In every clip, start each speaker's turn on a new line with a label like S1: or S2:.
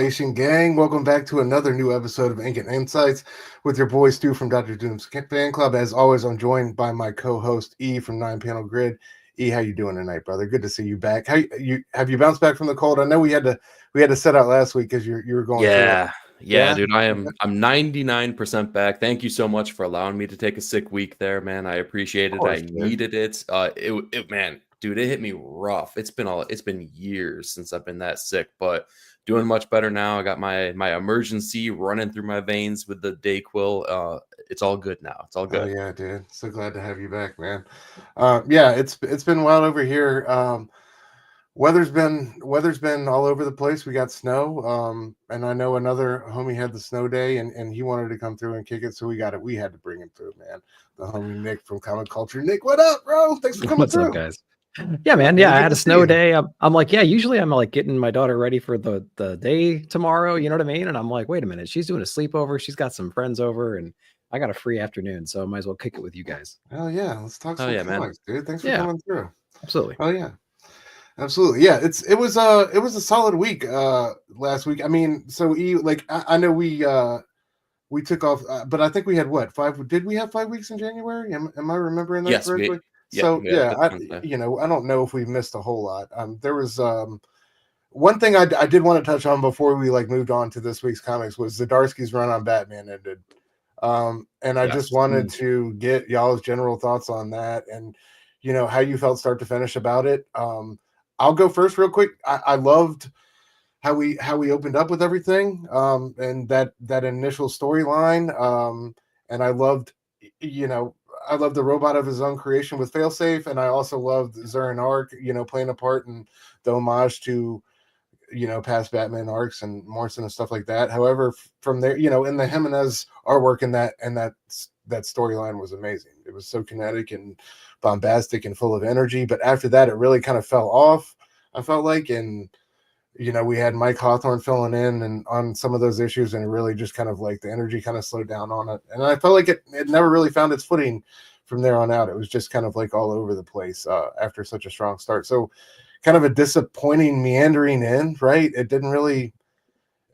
S1: Station gang. Welcome back to another new episode of Ancient Insights with your boy Stu from Dr. Doom's Fan Club. As always, I'm joined by my co-host E from 9 Panel Grid. E, how you doing tonight, brother? Good to see you back. How you have you bounced back from the cold? I know we had to set out last week because you were going through it.
S2: Yeah, dude. I'm 99% back. Thank you so much for allowing me to take a sick week there, man. I appreciate it. I needed it. Man, dude, it hit me rough. It's been years since I've been that sick, but doing much better now. I got my emergency running through my veins with the Dayquil. It's all good now. It's all good.
S1: Oh yeah, dude. So glad to have you back, man. Yeah, it's been wild over here. Weather's been all over the place. We got snow. And I know another homie had the snow day and he wanted to come through and kick it. So we had to bring him through, man. The homie Nick from Comic Culture. Nick, what up, bro? Thanks for coming through.
S3: What's up, guys? Yeah, man. Yeah, I had a snow day. I'm like, yeah, usually I'm like getting my daughter ready for the day tomorrow. You know what I mean? And I'm like, wait a minute, she's doing a sleepover. She's got some friends over and I got a free afternoon. So I might as well kick it with you guys.
S1: Oh yeah. Let's talk some comics, dude. Thanks for coming through.
S3: Absolutely.
S1: Oh yeah. Absolutely. Yeah. It was a solid week last week. I mean, so I know we took off, but I think we had did we have 5 weeks in January? Am I remembering that correctly? I don't know if we missed a whole lot. There was one thing I did want to touch on before we moved on to this week's comics was Zdarsky's run on Batman ended. And I just wanted to get y'all's general thoughts on that and how you felt start to finish about it. I'll go first real quick. I loved how we opened up with everything, and that initial storyline. And I loved, the robot of his own creation with Failsafe, and I also loved Zurin arc, playing a part in the homage to, past Batman arcs and Morrison and stuff like that. However, from there, in the Jimenez artwork and that storyline was amazing. It was so kinetic and bombastic and full of energy. But after that, it really kind of fell off, I felt like, and we had Mike Hawthorne filling in and on some of those issues, and it really just kind of the energy kind of slowed down on it. And I felt like it never really found its footing from there on out. It was just kind of all over the place after such a strong start. So kind of a disappointing meandering end, right? It didn't really,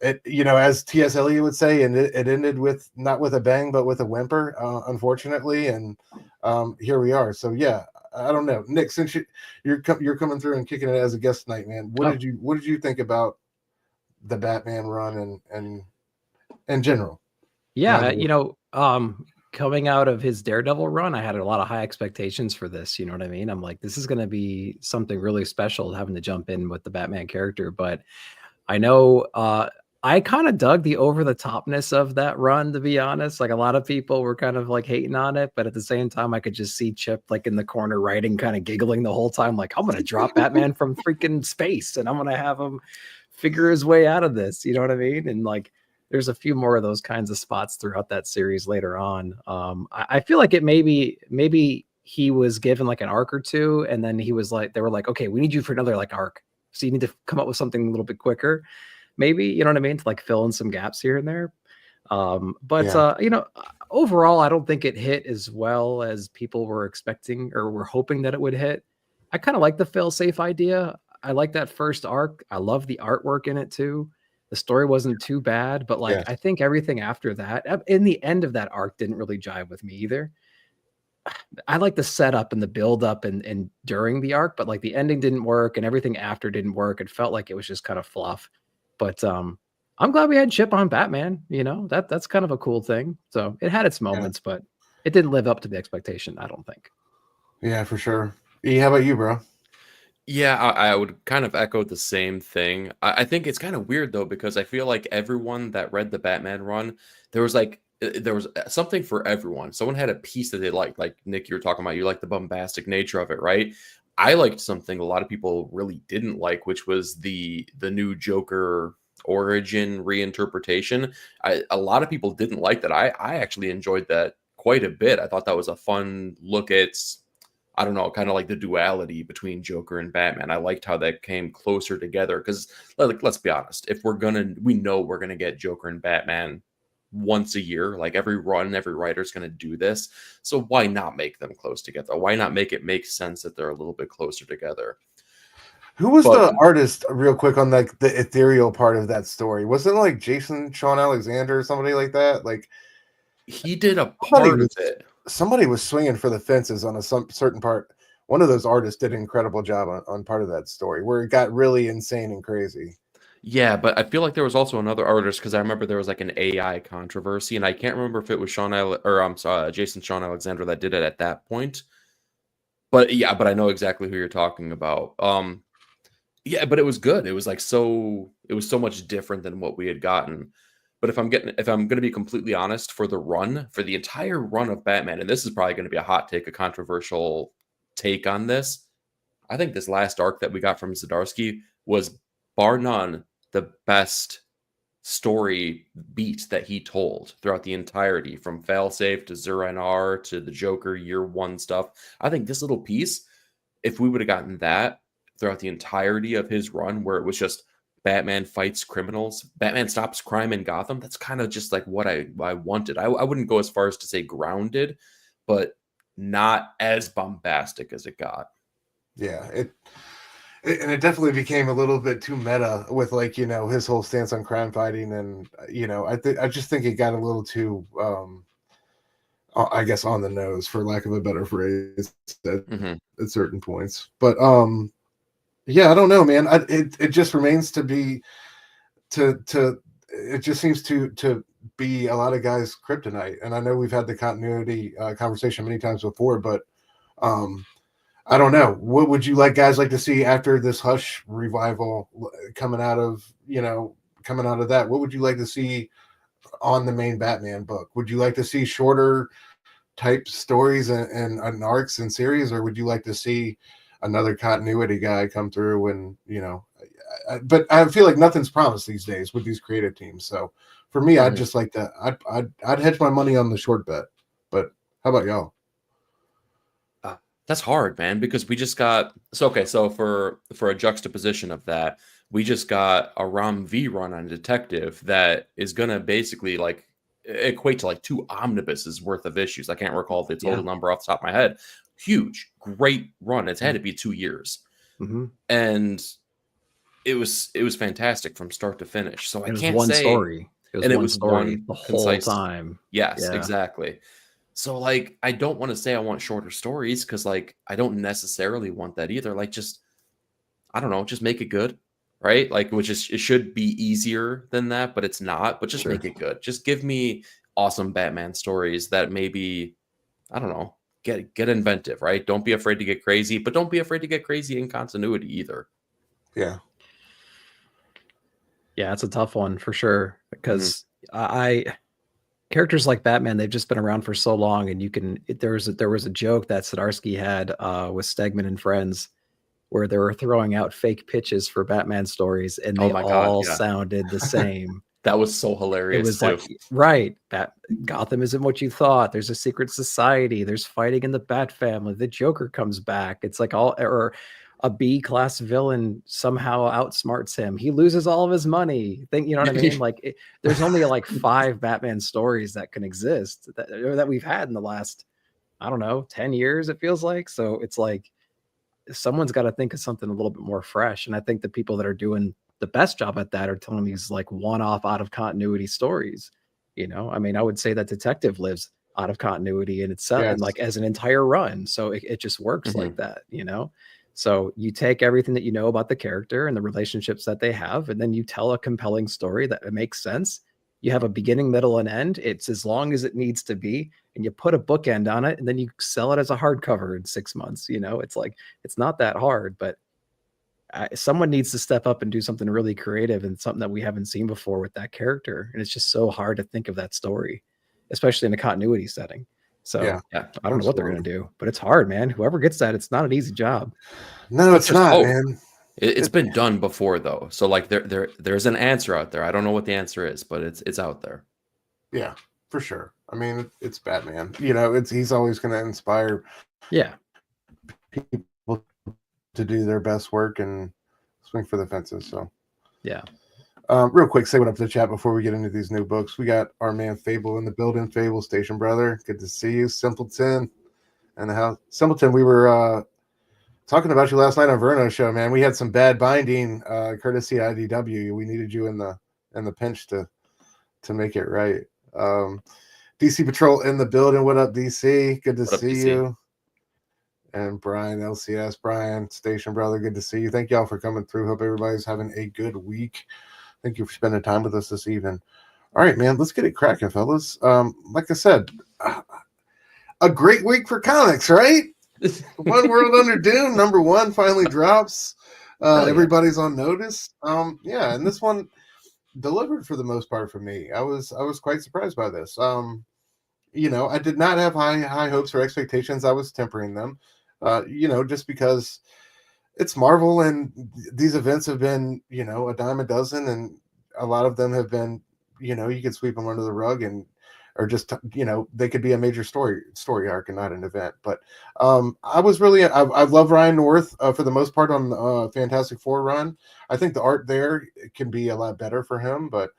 S1: as T.S. Eliot would say, and it ended with not with a bang, but with a whimper, unfortunately. And here we are. So yeah, I don't know, Nick, since you're coming through and kicking it as a guest tonight, man. What did you think about the Batman run and in general?
S3: Yeah, coming out of his Daredevil run, I had a lot of high expectations for this. You know what I mean? I'm like, this is going to be something really special, having to jump in with the Batman character. But I know I kind of dug the over-the-topness of that run, to be honest. A lot of people were kind of hating on it, but at the same time, I could just see Chip in the corner writing, kind of giggling the whole time, I'm going to drop Batman from freaking space, and I'm going to have him figure his way out of this. You know what I mean? And there's a few more of those kinds of spots throughout that series later on. I feel like it maybe he was given an arc or two, and then they were like, okay, we need you for another arc. So you need to come up with something a little bit quicker. Maybe, you know what I mean? To fill in some gaps here and there. Overall, I don't think it hit as well as people were expecting or were hoping that it would hit. I kind of like the fail-safe idea. I like that first arc. I love the artwork in it too. The story wasn't too bad, but I think everything after that, in the end of that arc, didn't really jive with me either. I like the setup and the build up and during the arc, but the ending didn't work and everything after didn't work. It felt like it was just kind of fluff. But I'm glad we had Chip on Batman. That's kind of a cool thing. So it had its moments, but it didn't live up to the expectation, I don't think.
S1: Yeah, for sure. E, how about you, bro?
S2: Yeah, I would kind of echo the same thing. I think it's kind of weird though, because I feel like everyone that read the Batman run, there was something for everyone. Someone had a piece that they liked. Like Nick, you were talking about, you like the bombastic nature of it, right? I liked something a lot of people really didn't like, which was the new Joker origin reinterpretation. A lot of people didn't like that. I actually enjoyed that quite a bit. I thought that was a fun look at, I don't know, kind of the duality between Joker and Batman. I liked how that came closer together because, let's be honest, if we know we're gonna get Joker and Batman once a year, every writer's going to do this. So why not make them close together? Why not make it make sense that they're a little bit closer together?
S1: Who was
S2: But
S1: the artist, real quick, on like the ethereal part of that story? Wasn't it like Jason Sean Alexander or somebody like that? Like
S2: he did a
S1: somebody
S2: part of
S1: was
S2: it.
S1: somebody was swinging for the fences on some certain part. One of those artists did an incredible job on part of that story where it got really insane and crazy.
S2: Yeah, but I feel like there was also another artist because I remember there was like an AI controversy, and I can't remember if it was I'm sorry, Jason Sean Alexander that did it at that point. But yeah, but I know exactly who you're talking about. Yeah, but it was good. It was like it was so much different than what we had gotten. But if I'm going to be completely honest, for the entire run of Batman, and this is probably going to be a hot take, a controversial take on this, I think this last arc that we got from Zdarsky was bar none the best story beat that he told throughout the entirety, from Failsafe to Zur-En-Arrh to the Joker year one stuff. I think this little piece, if we would have gotten that throughout the entirety of his run, where it was just Batman fights criminals, Batman stops crime in Gotham, that's kind of just like what I wanted. I wouldn't go as far as to say grounded, but not as bombastic as it got.
S1: Yeah, and it definitely became a little bit too meta with, like, you know, his whole stance on crime fighting, and you know, I just think it got a little too I guess on the nose, for lack of a better phrase, at certain points. But yeah, I don't know, man. It just remains to be to it just seems to be a lot of guys' kryptonite. And I know we've had the continuity conversation many times before, but I don't know. What would you guys like to see after this Hush revival coming out of that? What would you like to see on the main Batman book? Would you like to see shorter type stories and arcs and series, or would you like to see another continuity guy come through? And but I feel like nothing's promised these days with these creative teams. So for me, I'd just like to I'd hedge my money on the short bet. But how about y'all?
S2: That's hard, man, because we just got so for a juxtaposition of that, we just got a Ram V run on Detective that is gonna basically like equate to like 2 omnibuses worth of issues. I can't recall the total number off the top of my head. Huge, great run. It's had to be 2 years. And it was fantastic from start to finish. So I can't
S3: one
S2: say
S3: story. It was
S2: and
S3: one
S2: it was
S3: story
S2: one
S3: the whole
S2: concise
S3: time.
S2: Yes,
S3: Yeah.
S2: exactly. So like I don't want to say I want shorter stories because like I don't necessarily want that either. Like just I don't know, just make it good, right? Like which is it should be easier than that, but it's not. But just make it good. Just give me awesome Batman stories that maybe I don't know, get inventive, right? Don't be afraid to get crazy, but don't be afraid to get crazy in continuity either.
S1: Yeah.
S3: Yeah, it's a tough one for sure because I characters like Batman, they've just been around for so long, and there was a joke that Zdarsky had with Stegman and friends where they were throwing out fake pitches for Batman stories, and they all sounded the same.
S2: That was so hilarious.
S3: It was
S2: too.
S3: like, right, Gotham isn't what you thought. There's a secret society. There's fighting in the Bat family. The Joker comes back. It's like or a B-class villain somehow outsmarts him. He loses all of his money. You know what I mean? Like, there's only like 5 Batman stories that can exist that we've had in the last, I don't know, 10 years, it feels like. So it's like, someone's got to think of something a little bit more fresh. And I think the people that are doing the best job at that are telling these like one-off out of continuity stories. I mean, I would say that Detective lives out of continuity in itself and like as an entire run. So it just works like that, So you take everything that you know about the character and the relationships that they have, and then you tell a compelling story that makes sense. You have a beginning, middle, and end. It's as long as it needs to be, and you put a bookend on it, and then you sell it as a hardcover in 6 months. It's like, it's not that hard, but someone needs to step up and do something really creative and something that we haven't seen before with that character. And it's just so hard to think of that story, especially in a continuity setting. So I don't know what they're going to do, but it's hard, man. Whoever gets that, it's not an easy job.
S1: No, it's not, man.
S2: It's been done before though. So like there's an answer out there. I don't know what the answer is, but it's out there.
S1: Yeah, for sure. I mean, it's Batman. He's always going to inspire people to do their best work and swing for the fences. So real quick, say what up to the chat before we get into these new books. We got our man Fable in the building. Fable Station brother, good to see you. Simpleton and the house. Simpleton, we were talking about you last night on Verno show, man. We had some bad binding, courtesy IDW. We needed you in the pinch to make it right. DC Patrol in the building. What up, DC? Good to
S2: What up,
S1: see
S2: DC?
S1: you. And Brian, LCS, Brian, Station Brother, good to see you. Thank y'all for coming through. Hope everybody's having a good week. Thank you for spending time with us this evening. All right, man, let's get it cracking, fellas. Like I said, a great week for comics, right? One World Under Doom, #1, finally drops. Everybody's on notice. Yeah, and this one delivered for the most part for me. I was quite surprised by this. I did not have high hopes or expectations. I was tempering them. Just because it's Marvel and these events have been, a dime a dozen, and a lot of them have been, you can sweep them under the rug or just, they could be a major story arc and not an event. But I love Ryan North for the most part on the Fantastic Four run. I think the art there can be a lot better for him, but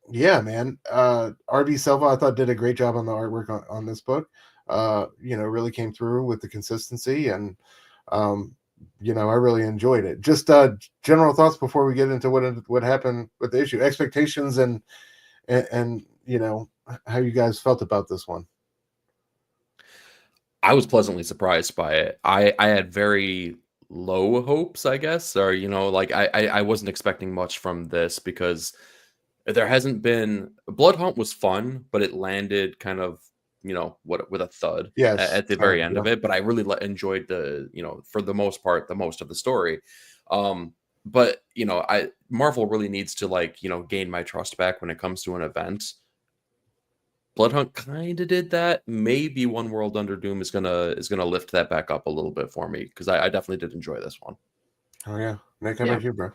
S1: yeah, man. RB Silva, I thought, did a great job on the artwork on this book. Really came through with the consistency, and I really enjoyed it. Just general thoughts before we get into what happened with the issue, expectations, and how you guys felt about this one.
S2: I was pleasantly surprised by it. I had very low hopes, I guess, or I wasn't expecting much from this because there hasn't been. Blood Hunt was fun, but it landed kind of with a thud at the very end of it. But I really enjoyed for the most part, the most of the story. But Marvel really needs to gain my trust back when it comes to an event. Blood Hunt kind of did that. Maybe One World Under Doom is gonna lift that back up a little bit for me, because I definitely did enjoy this one.
S1: Oh yeah, Nick, how about you, bro?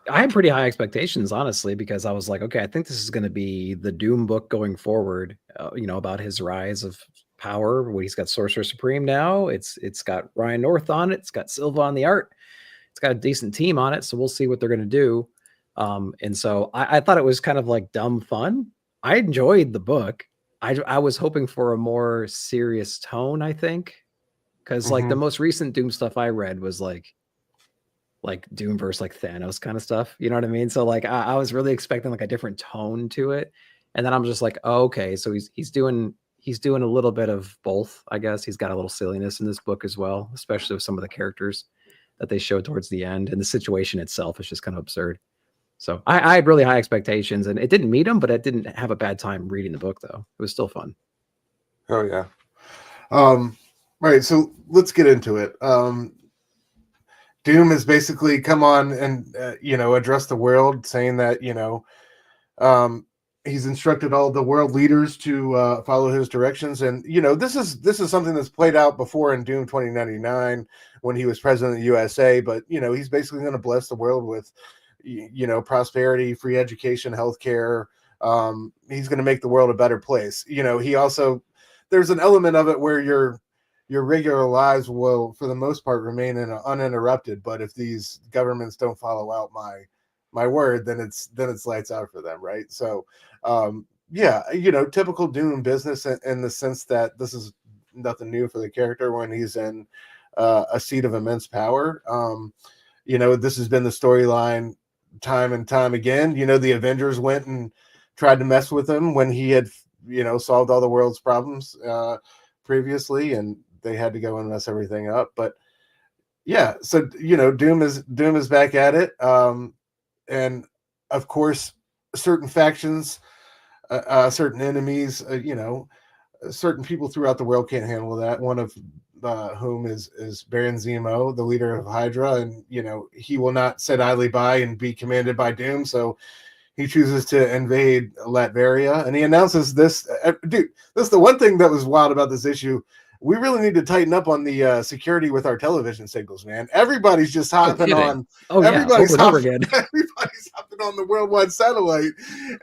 S3: I had pretty high expectations, honestly, because I was like, okay, I think this is going to be the Doom book going forward, about his rise of power. He's got Sorcerer Supreme now. It's got Ryan North on it. It's got Silva on the art. It's got a decent team on it. So we'll see what they're going to do. And so I thought it was kind of like dumb fun. I enjoyed the book. I was hoping for a more serious tone, I think, because the most recent Doom stuff I read was like Doom versus Thanos kind of stuff. You know what I mean? So I was really expecting a different tone to it. And then I'm just like, oh, okay. So he's doing a little bit of both, I guess. He's got a little silliness in this book as well, especially with some of the characters that they show towards the end. And the situation itself is just kind of absurd. So I had really high expectations, and it didn't meet them, but I didn't have a bad time reading the book, though. It was still fun.
S1: Oh yeah. All right. So let's get into it. Doom has basically come on and addressed the world, saying that he's instructed all the world leaders to follow his directions, and this is something that's played out before in Doom 2099 when he was president of the USA. But he's basically going to bless the world with prosperity, free education, healthcare. He's going to make the world a better place. He also, there's an element of it where your regular lives will, for the most part, remain uninterrupted. But if these governments don't follow out my word, then it's lights out for them, right? So, typical Doom business in the sense that this is nothing new for the character when he's in a seat of immense power. This has been the storyline time and time again. The Avengers went and tried to mess with him when he had solved all the world's problems previously, and they had to go and mess everything up. But yeah, so Doom is back at it, and of course certain factions, certain enemies, certain people throughout the world can't handle that. One of whom is Baron Zemo, the leader of Hydra, and he will not sit idly by and be commanded by Doom, so he chooses to invade Latveria, and he announces this. Dude, this is the one thing that was wild about this issue. We really need to tighten up on the security with our television signals, man. Everybody's just hopping on. Everybody's hopping on the worldwide satellite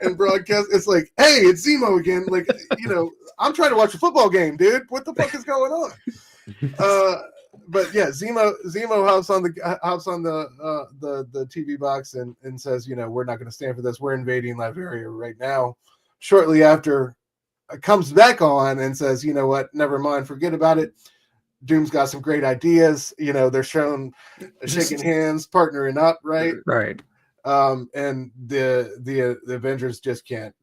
S1: and broadcast. It's like, hey, it's Zemo again. I'm trying to watch a football game, dude. What the fuck is going on? But yeah, Zemo hops on the TV box and says, we're not going to stand for this. We're invading Latveria right now. Shortly after, comes back on and says, you know what? Never mind. Forget about it. Doom's got some great ideas. You know, they're shown shaking hands, partnering up, right?
S3: Right.
S1: And the Avengers just can't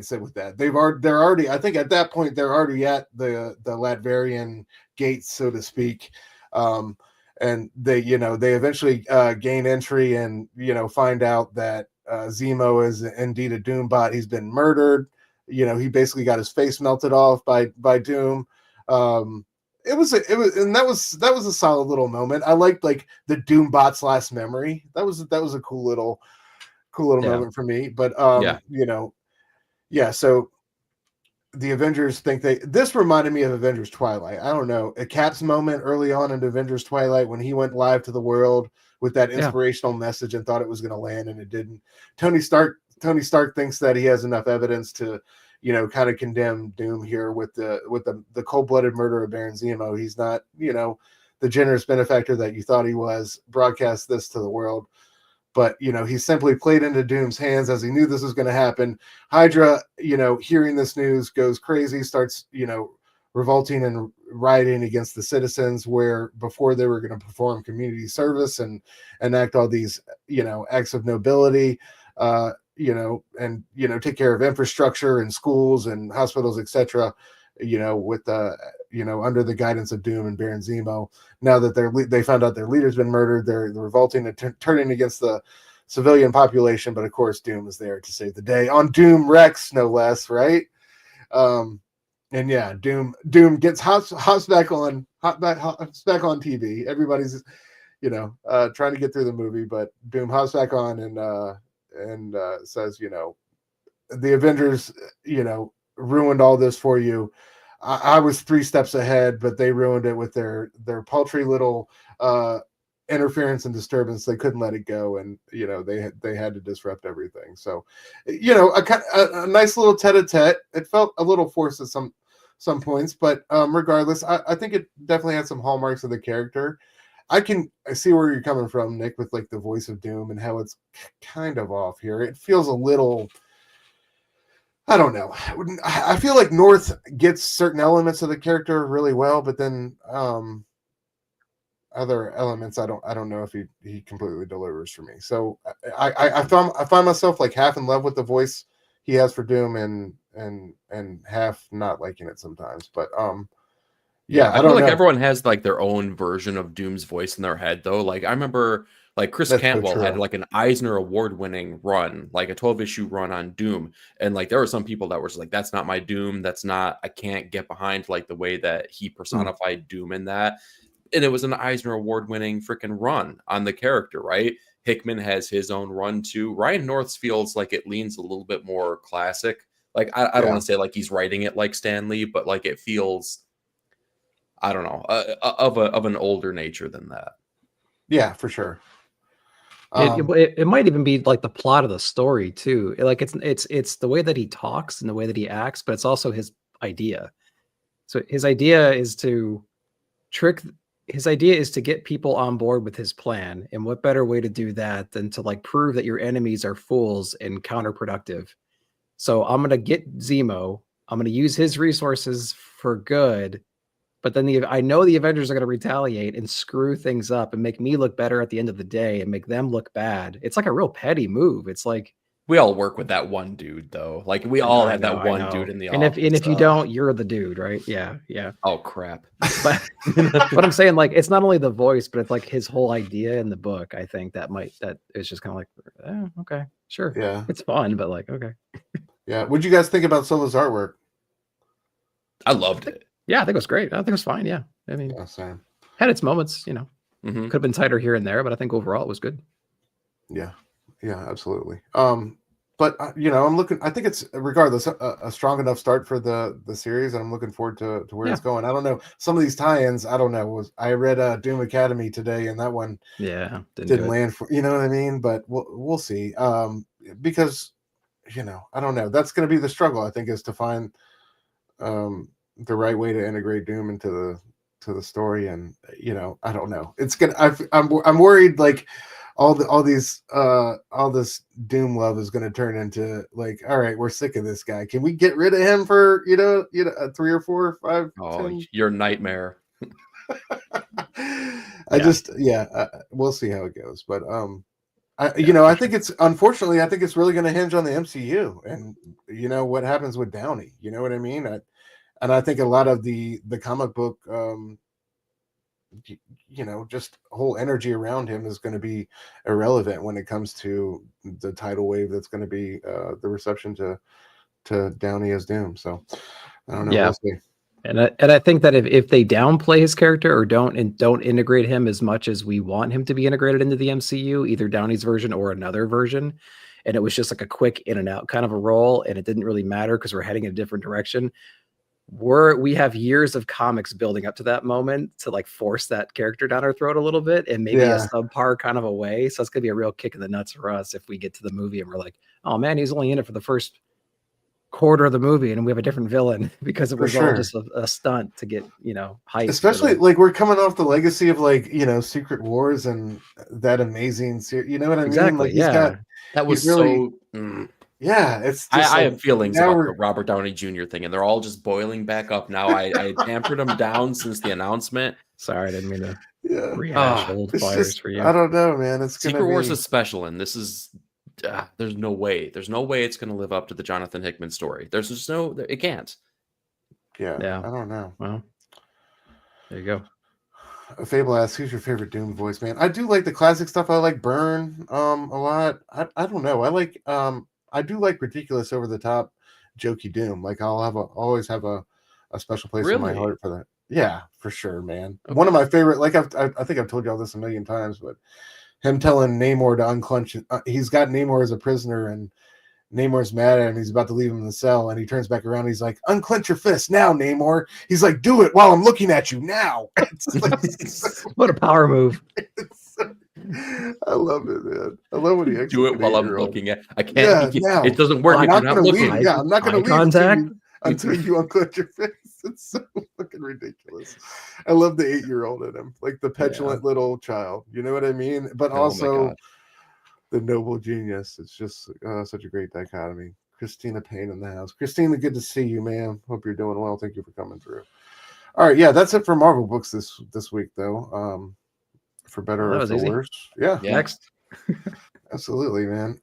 S1: sit with that. They're already, I think at that point they're already at the Latverian gates, so to speak. And they eventually gain entry and find out that Zemo is indeed a Doombot. He's been murdered. He basically got his face melted off by Doom. It was and that was a solid little moment. I liked like the Doombot's last memory. That was a cool little moment for me. But yeah, so the Avengers think this reminded me of Avengers Twilight. I don't know, a Cap's moment early on in Avengers Twilight when he went live to the world with that inspirational message and thought it was going to land and it didn't. Tony Stark thinks that he has enough evidence to, kind of condemn Doom here with the cold-blooded murder of Baron Zemo. He's not, the generous benefactor that you thought he was. Broadcast this to the world. But, he simply played into Doom's hands as he knew this was going to happen. Hydra, hearing this news goes crazy, starts, revolting and rioting against the citizens where before they were going to perform community service and enact all these, acts of nobility, and, take care of infrastructure and schools and hospitals, etc., with under the guidance of Doom and Baron Zemo. Now that they found out their leader's been murdered, they're revolting and turning against the civilian population. But of course, Doom is there to save the day on Doom Rex, no less, right? And yeah, Doom gets hops back on TV. Everybody's trying to get through the movie, but Doom hops back on and says, the Avengers, ruined all this for you. I was 3 steps ahead, but they ruined it with their paltry little interference and disturbance. They couldn't let it go, and they had to disrupt everything. So, a nice little tete-a-tete. It felt a little forced at some points, but regardless, I think it definitely had some hallmarks of the character. I see where you're coming from, Nick, with like the voice of Doom and how it's kind of off here. It feels a little, I don't know. I feel like North gets certain elements of the character really well, but then other elements I don't know if he completely delivers for me. So I find myself like half in love with the voice he has for Doom and half not liking it sometimes. But yeah,
S2: I feel like everyone has like their own version of Doom's voice in their head though. Like I remember like Chris Cantwell had like an Eisner Award-winning run, like a 12-issue run on Doom. And like there were some people that were just like, that's not my Doom. I can't get behind like the way that he personified Doom in that. And it was an Eisner Award-winning freaking run on the character, right? Hickman has his own run too. Ryan North's feels like it leans a little bit more classic. Like I don't want to say like he's writing it like Stan Lee, but like it feels, I don't know, of an older nature than that.
S1: Yeah, for sure.
S3: It might even be like the plot of the story too. Like it's the way that he talks and the way that he acts, but it's also his idea. So his idea is to get people on board with his plan. And what better way to do that than to like prove that your enemies are fools and counterproductive? So I'm going to get Zemo. I'm going to use his resources for good. But then I know the Avengers are going to retaliate and screw things up and make me look better at the end of the day and make them look bad. It's like a real petty move. It's like
S2: we all work with that one dude, though. Like we all have that one dude in the office.
S3: And if you don't, you're the dude, right? Yeah.
S2: Oh crap!
S3: But I'm saying, like, it's not only the voice, but it's like his whole idea in the book. I think that is just kind of like, okay, sure,
S1: yeah,
S3: it's fun, but like, okay,
S1: yeah. What'd you guys think about Solo's artwork?
S2: I loved it.
S3: Yeah, I think it was great. I think it was fine. Yeah, I mean, had its moments. Could have been tighter here and there, but I think overall it was good.
S1: Yeah, absolutely. But I'm looking. I think it's regardless a strong enough start for the series, and I'm looking forward to where it's going. I don't know some of these tie-ins. I don't know. I read Doom Academy today, and that one didn't land for what I mean. But we'll see. Because I don't know. That's going to be the struggle. I think is to find the right way to integrate Doom into the story, and I don't know. It's gonna. I'm worried like. All this Doom love is going to turn into like, all right, we're sick of this guy. Can we get rid of him for 3 or 4 or 5?
S2: Oh, your nightmare.
S1: We'll see how it goes. But I think it's unfortunately, I think it's really going to hinge on the MCU and what happens with Downey. You know what I mean? And I think a lot of the comic book, just whole energy around him is going to be irrelevant when it comes to the tidal wave that's going to be the reception to Downey as Doom. So I don't know.
S3: Yeah.
S1: We'll see.
S3: And I think that if they downplay his character or don't integrate him as much as we want him to be integrated into the MCU, either Downey's version or another version, and it was just like a quick in and out kind of a role, and it didn't really matter because we're heading in a different direction. We have years of comics building up to that moment to like force that character down our throat a little bit, and maybe a subpar kind of a way. So it's gonna be a real kick in the nuts for us if we get to the movie and we're like, oh man, he's only in it for the first quarter of the movie and we have a different villain because it was all just a stunt to get hype.
S1: Especially like we're coming off the legacy of Secret Wars and that amazing series. You know what I mean?
S3: Exactly.
S1: Like
S2: that was
S1: really,
S2: so.
S1: Yeah, it's. Just
S2: I have feelings about the Robert Downey Jr. thing, and they're all just boiling back up now. I tampered them down since the announcement.
S3: Sorry, I didn't mean to rehash old fires for you.
S1: I don't know, man. It's
S2: Secret Wars is special, and this is. There's no way it's going to live up to the Jonathan Hickman story. There's just it can't.
S1: Yeah. I don't know.
S3: Well, there you go.
S1: Fable asks, who's your favorite Doom voice, man? I do like the classic stuff. I like Byrne a lot. I don't know. I like I do like ridiculous, over the top, jokey Doom. Like I'll always have a special place in my heart for that. Yeah, for sure, man. Okay. One of my favorite. Like I think I've told y'all this a million times, but him telling Namor to unclench it. He's got Namor as a prisoner, and Namor's mad at him. He's about to leave him in the cell, and he turns back around. He's like, unclench your fist now, Namor. He's like, do it while I'm looking at you now.
S3: What a power move.
S1: I love it, man. I love when he
S2: do it while I'm looking at. I can't. It doesn't work.
S1: I'm not going to leave. Yeah, I'm not going to leave
S3: until
S1: you unclench your face. It's so fucking ridiculous. I love the 8-year-old in him, like the petulant little child. You know what I mean? But also the noble genius. It's just such a great dichotomy. Christina Payne in the house. Christina, good to see you, man. Hope you're doing well. Thank you for coming through. All right, that's it for Marvel books this week, though. For better or for worse. Yeah.
S3: Next.
S1: Absolutely, man.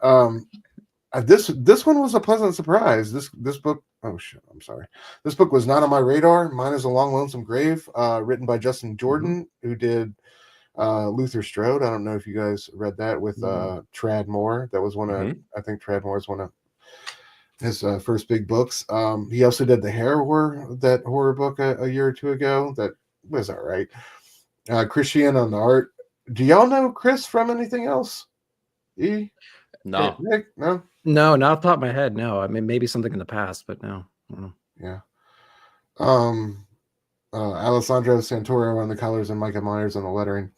S1: This one was a pleasant surprise. This book. Oh shit! I'm sorry. This book was not on my radar. Mine is A Long Lonesome Grave, written by Justin Jordan, who did Luther Strode. I don't know if you guys read that with Trad Moore. That was one of I think Trad Moore is one of his first big books. He also did the horror book a year or two ago. That was all right. Christian on the art. Do y'all know Chris from anything else?
S2: No.
S1: Nick? No?
S3: No, not off the top of my head. No. I mean, maybe something in the past, but no. I don't know.
S1: Yeah. Alessandro Santoro on the colors and Micah Myers on the lettering.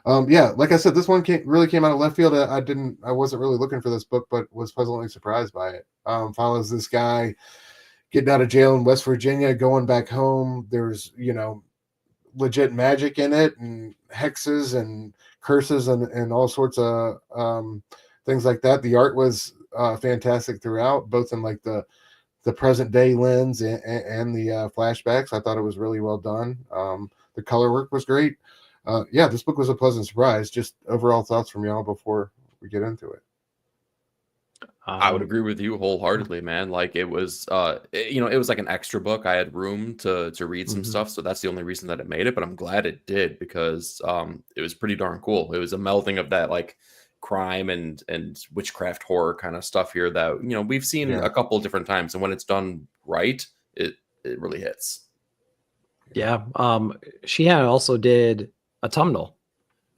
S1: Like I said, this one really came out of left field. I wasn't really looking for this book, but was pleasantly surprised by it. Follows this guy getting out of jail in West Virginia, going back home. There's, legit magic in it, and hexes and curses and all sorts of things like that. The art was fantastic throughout, both in like the present day lens and the flashbacks. I thought it was really well done. The color work was great. This book was a pleasant surprise. Just overall thoughts from y'all before we get into it.
S2: I would agree with you wholeheartedly, man. Like it was, it was like an extra book. I had room to read some stuff, so that's the only reason that it made it. But I'm glad it did because it was pretty darn cool. It was a melding of that like crime and witchcraft horror kind of stuff here that we've seen a couple of different times, and when it's done right, it really hits.
S3: Yeah, Sheehan also did Autumnal.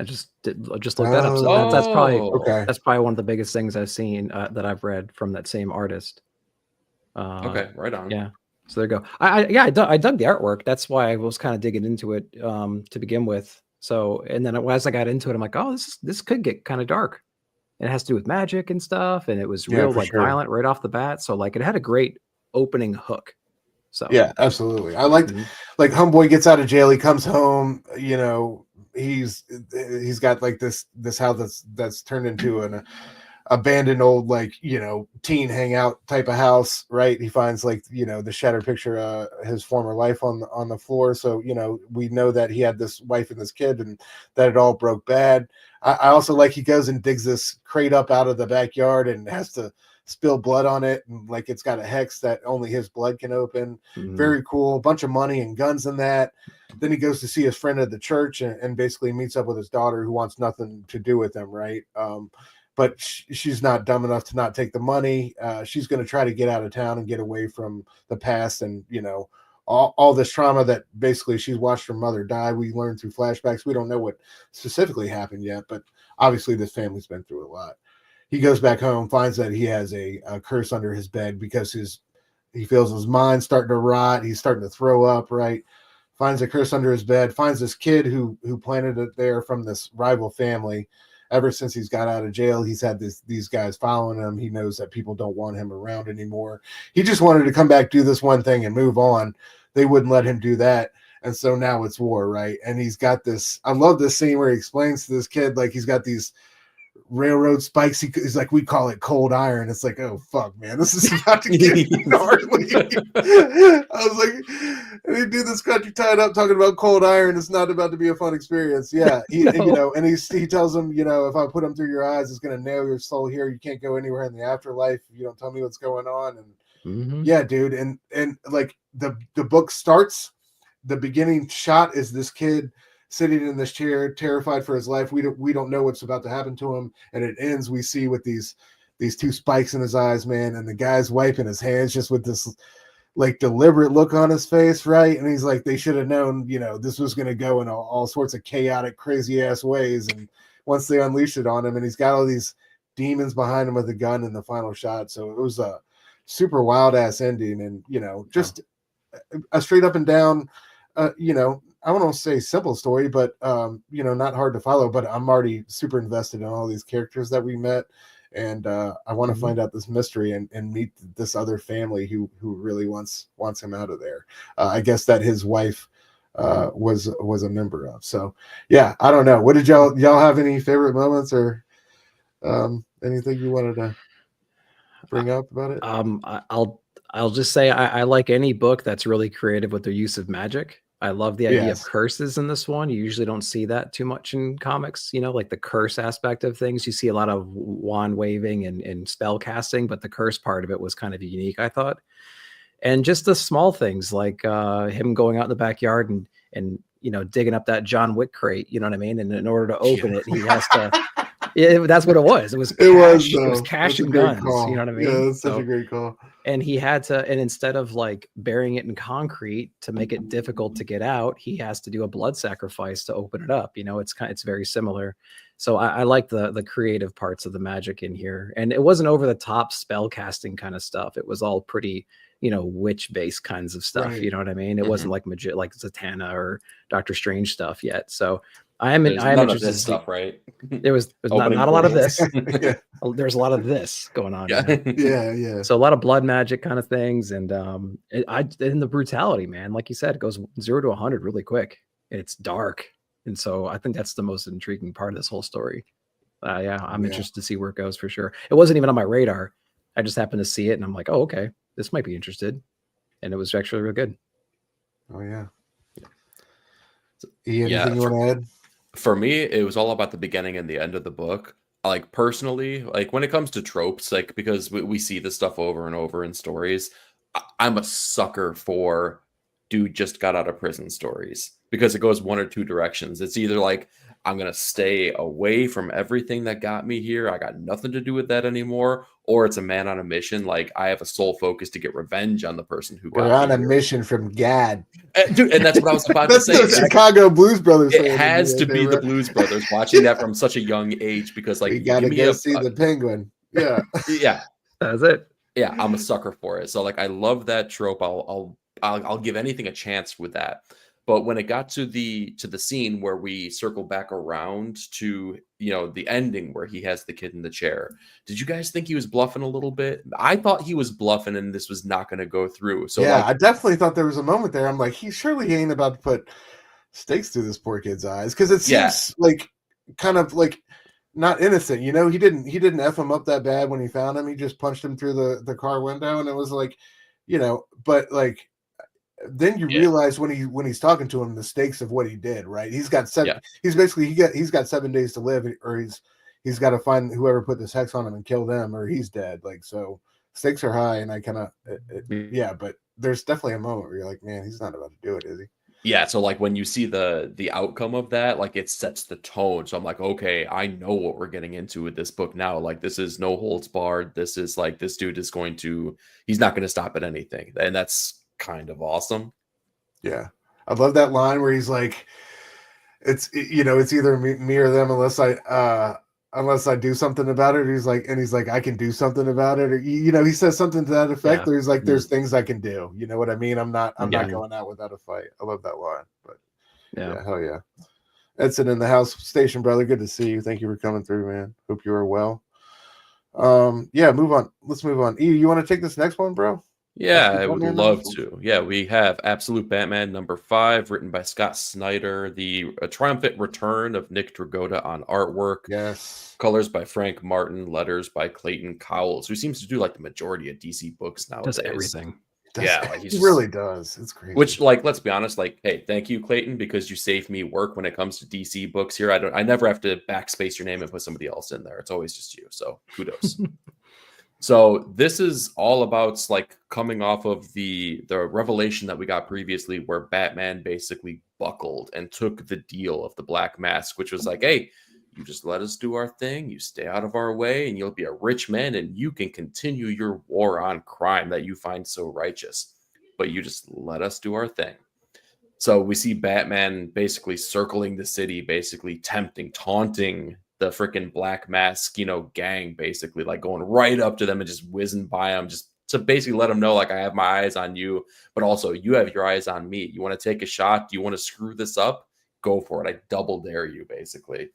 S3: I just looked that up. So that's probably one of the biggest things I've seen that I've read from that same artist.
S2: Okay, right on.
S3: Yeah, so there you go. I dug the artwork. That's why I was kind of digging into it to begin with. So, and then as I got into it, I'm like, oh, this could get kind of dark. And it has to do with magic and stuff, and it was real violent right off the bat. So like it had a great opening hook. So
S1: yeah, absolutely. I liked like homeboy gets out of jail, he comes home, he's got like this house that's turned into abandoned old, like, you know, teen hangout type of house, right? He finds, like, you know, the shattered picture his former life on the floor. So, you know, we know that he had this wife and this kid, and that it all broke bad. I also like he goes and digs this crate up out of the backyard and has to spill blood on it, and like it's got a hex that only his blood can open. Very cool. A bunch of money and guns in that. Then he goes to see his friend at the church, and basically meets up with his daughter, who wants nothing to do with him, right? But she's not dumb enough to not take the money. She's going to try to get out of town and get away from the past, and, you know, all this trauma that basically she's watched her mother die. We learn through flashbacks. We don't know what specifically happened yet, but obviously this family's been through a lot. He goes back home, finds that he has a curse under his bed because he feels his mind starting to rot. He's starting to throw up, right? Finds a curse under his bed, finds this kid who planted it there from this rival family. Ever since he's got out of jail, he's had these guys following him. He knows that people don't want him around anymore. He just wanted to come back, do this one thing, and move on. They wouldn't let him do that. And so now it's war, right? And he's got this, I love this scene where he explains to this kid, like, he's got these railroad spikes. He's like, we call it cold iron. It's like, oh fuck, man, this is about to get gnarly. I was like, and he do this country tied up talking about cold iron. It's not about to be a fun experience. Yeah, no. You know, and he tells him, you know, if I put them through your eyes, it's gonna nail your soul here. You can't go anywhere in the afterlife if you don't tell me what's going on. And yeah, dude, and like the book starts, the beginning shot is this kid sitting in this chair, terrified for his life. We don't know what's about to happen to him, and it ends. We see with these two spikes in his eyes, man, and the guy's wiping his hands just with this like deliberate look on his face, right? And he's like, they should have known, you know, this was going to go in all sorts of chaotic, crazy ass ways. And once they unleashed it on him, and he's got all these demons behind him with a gun in the final shot. So it was a super wild ass ending, and, you know, just a straight up and down, you know, I won't say simple story, but you know, not hard to follow. But I'm already super invested in all these characters that we met, and I want to find out this mystery and meet this other family who really wants him out of there. I guess that his wife was a member of. So yeah, I don't know. What did y'all have any favorite moments or anything you wanted to bring up about it?
S3: I'll just say I like any book that's really creative with their use of magic. I love the idea of curses in this one. You usually don't see that too much in comics, you know, like the curse aspect of things. You see a lot of wand waving and spell casting, but the curse part of it was kind of unique, I thought. And just the small things like him going out in the backyard and you know, digging up that John Wick crate, you know what I mean? And in order to open it, he has to that's what it was. It was cash and guns.
S1: Call.
S3: You know what I mean?
S1: Yeah, that's such a great call.
S3: And he had to, and instead of like burying it in concrete to make it difficult to get out, he has to do a blood sacrifice to open it up. You know, it's very similar. So I like the creative parts of the magic in here. And it wasn't over the top spell casting kind of stuff. It was all pretty, you know, witch based kinds of stuff. Right. You know what I mean? It wasn't like like Zatanna or Doctor Strange stuff yet. So I am interested in
S2: stuff, right?
S3: There was not a lot of this. There's a lot of this going on.
S1: Yeah. Yeah.
S3: So a lot of blood magic kind of things, and the brutality, man. Like you said, it goes 0 to 100 really quick. It's dark, and so I think that's the most intriguing part of this whole story. I'm interested to see where it goes for sure. It wasn't even on my radar. I just happened to see it, and I'm like, oh, okay, this might be interested, and it was actually real good.
S1: Oh yeah. Anything you want to add?
S2: For me, it was all about the beginning and the end of the book. Like personally, like when it comes to tropes, like because we see this stuff over and over in stories, I'm a sucker for dude just got out of prison stories because it goes one or two directions. It's either like, I'm going to stay away from everything that got me here. I got nothing to do with that anymore. Or it's a man on a mission. Like I have a sole focus to get revenge on the person who got me.
S1: We're on a mission from God.
S2: Dude, and that's what I was about to say.
S1: That's the Chicago Blues Brothers.
S2: It has to be the Blues Brothers, watching that from such a young age because like,
S1: you got to go see the Penguin. Yeah.
S2: Yeah.
S3: That's it.
S2: Yeah. I'm a sucker for it. So like, I love that trope. I'll give anything a chance with that. But when it got to the scene where we circle back around to, you know, the ending where he has the kid in the chair, did you guys think he was bluffing a little bit? I thought he was bluffing and this was not going to go through. So
S1: yeah, I definitely thought there was a moment there. I'm like, he surely ain't about to put stakes through this poor kid's eyes, because it seems like kind of like not innocent. You know, he didn't F him up that bad when he found him. He just punched him through the car window, and it was like, you know, but like then you realize when he's talking to him the stakes of what he did, right? He's got he's basically he's got 7 days to live, or he's got to find whoever put this hex on him and kill them, or he's dead. Like, so stakes are high, and I kind of yeah, but there's definitely a moment where you're like, man, he's not about to do it, is he?
S2: Yeah, so like when you see the outcome of that, like it sets the tone. So I'm like, okay, I know what we're getting into with this book now. Like this is no holds barred. This is like this dude is he's not going to stop at anything, and that's kind of awesome.
S1: Yeah, I love that line where he's like, it's either me or them unless I do something about it. He's like, I can do something about it, or he says something to that effect. Where he's like, there's things I can do. You know what I mean? I'm not going out without a fight. I love that line. But yeah, hell yeah. Edson in the house station, brother. Good to see you. Thank you for coming through, man. Hope you are well. Move on. Let's move on. E, you want to take this next one, bro?
S2: Yeah, I would love to. Yeah, we have Absolute Batman #5, written by Scott Snyder. A triumphant return of Nick Dragotta on artwork.
S1: Yes.
S2: Colors by Frank Martin. Letters by Clayton Cowles, who seems to do like the majority of DC books nowadays.
S3: Does everything.
S1: He really does. It's crazy.
S2: Which, like, let's be honest. Like, hey, thank you, Clayton, because you saved me work when it comes to DC books here. I never have to backspace your name and put somebody else in there. It's always just you. So kudos. So this is all about like coming off of the revelation that we got previously, where Batman basically buckled and took the deal of the Black Mask, which was like, hey, you just let us do our thing, you stay out of our way, and you'll be a rich man, and you can continue your war on crime that you find so righteous. But you just let us do our thing. So we see Batman basically circling the city, basically taunting the freaking Black Mask, gang, basically, like going right up to them and just whizzing by them, just to basically let them know, like, I have my eyes on you, but also you have your eyes on me. You want to take a shot? Do you want to screw this up? Go for it. I double dare you, basically.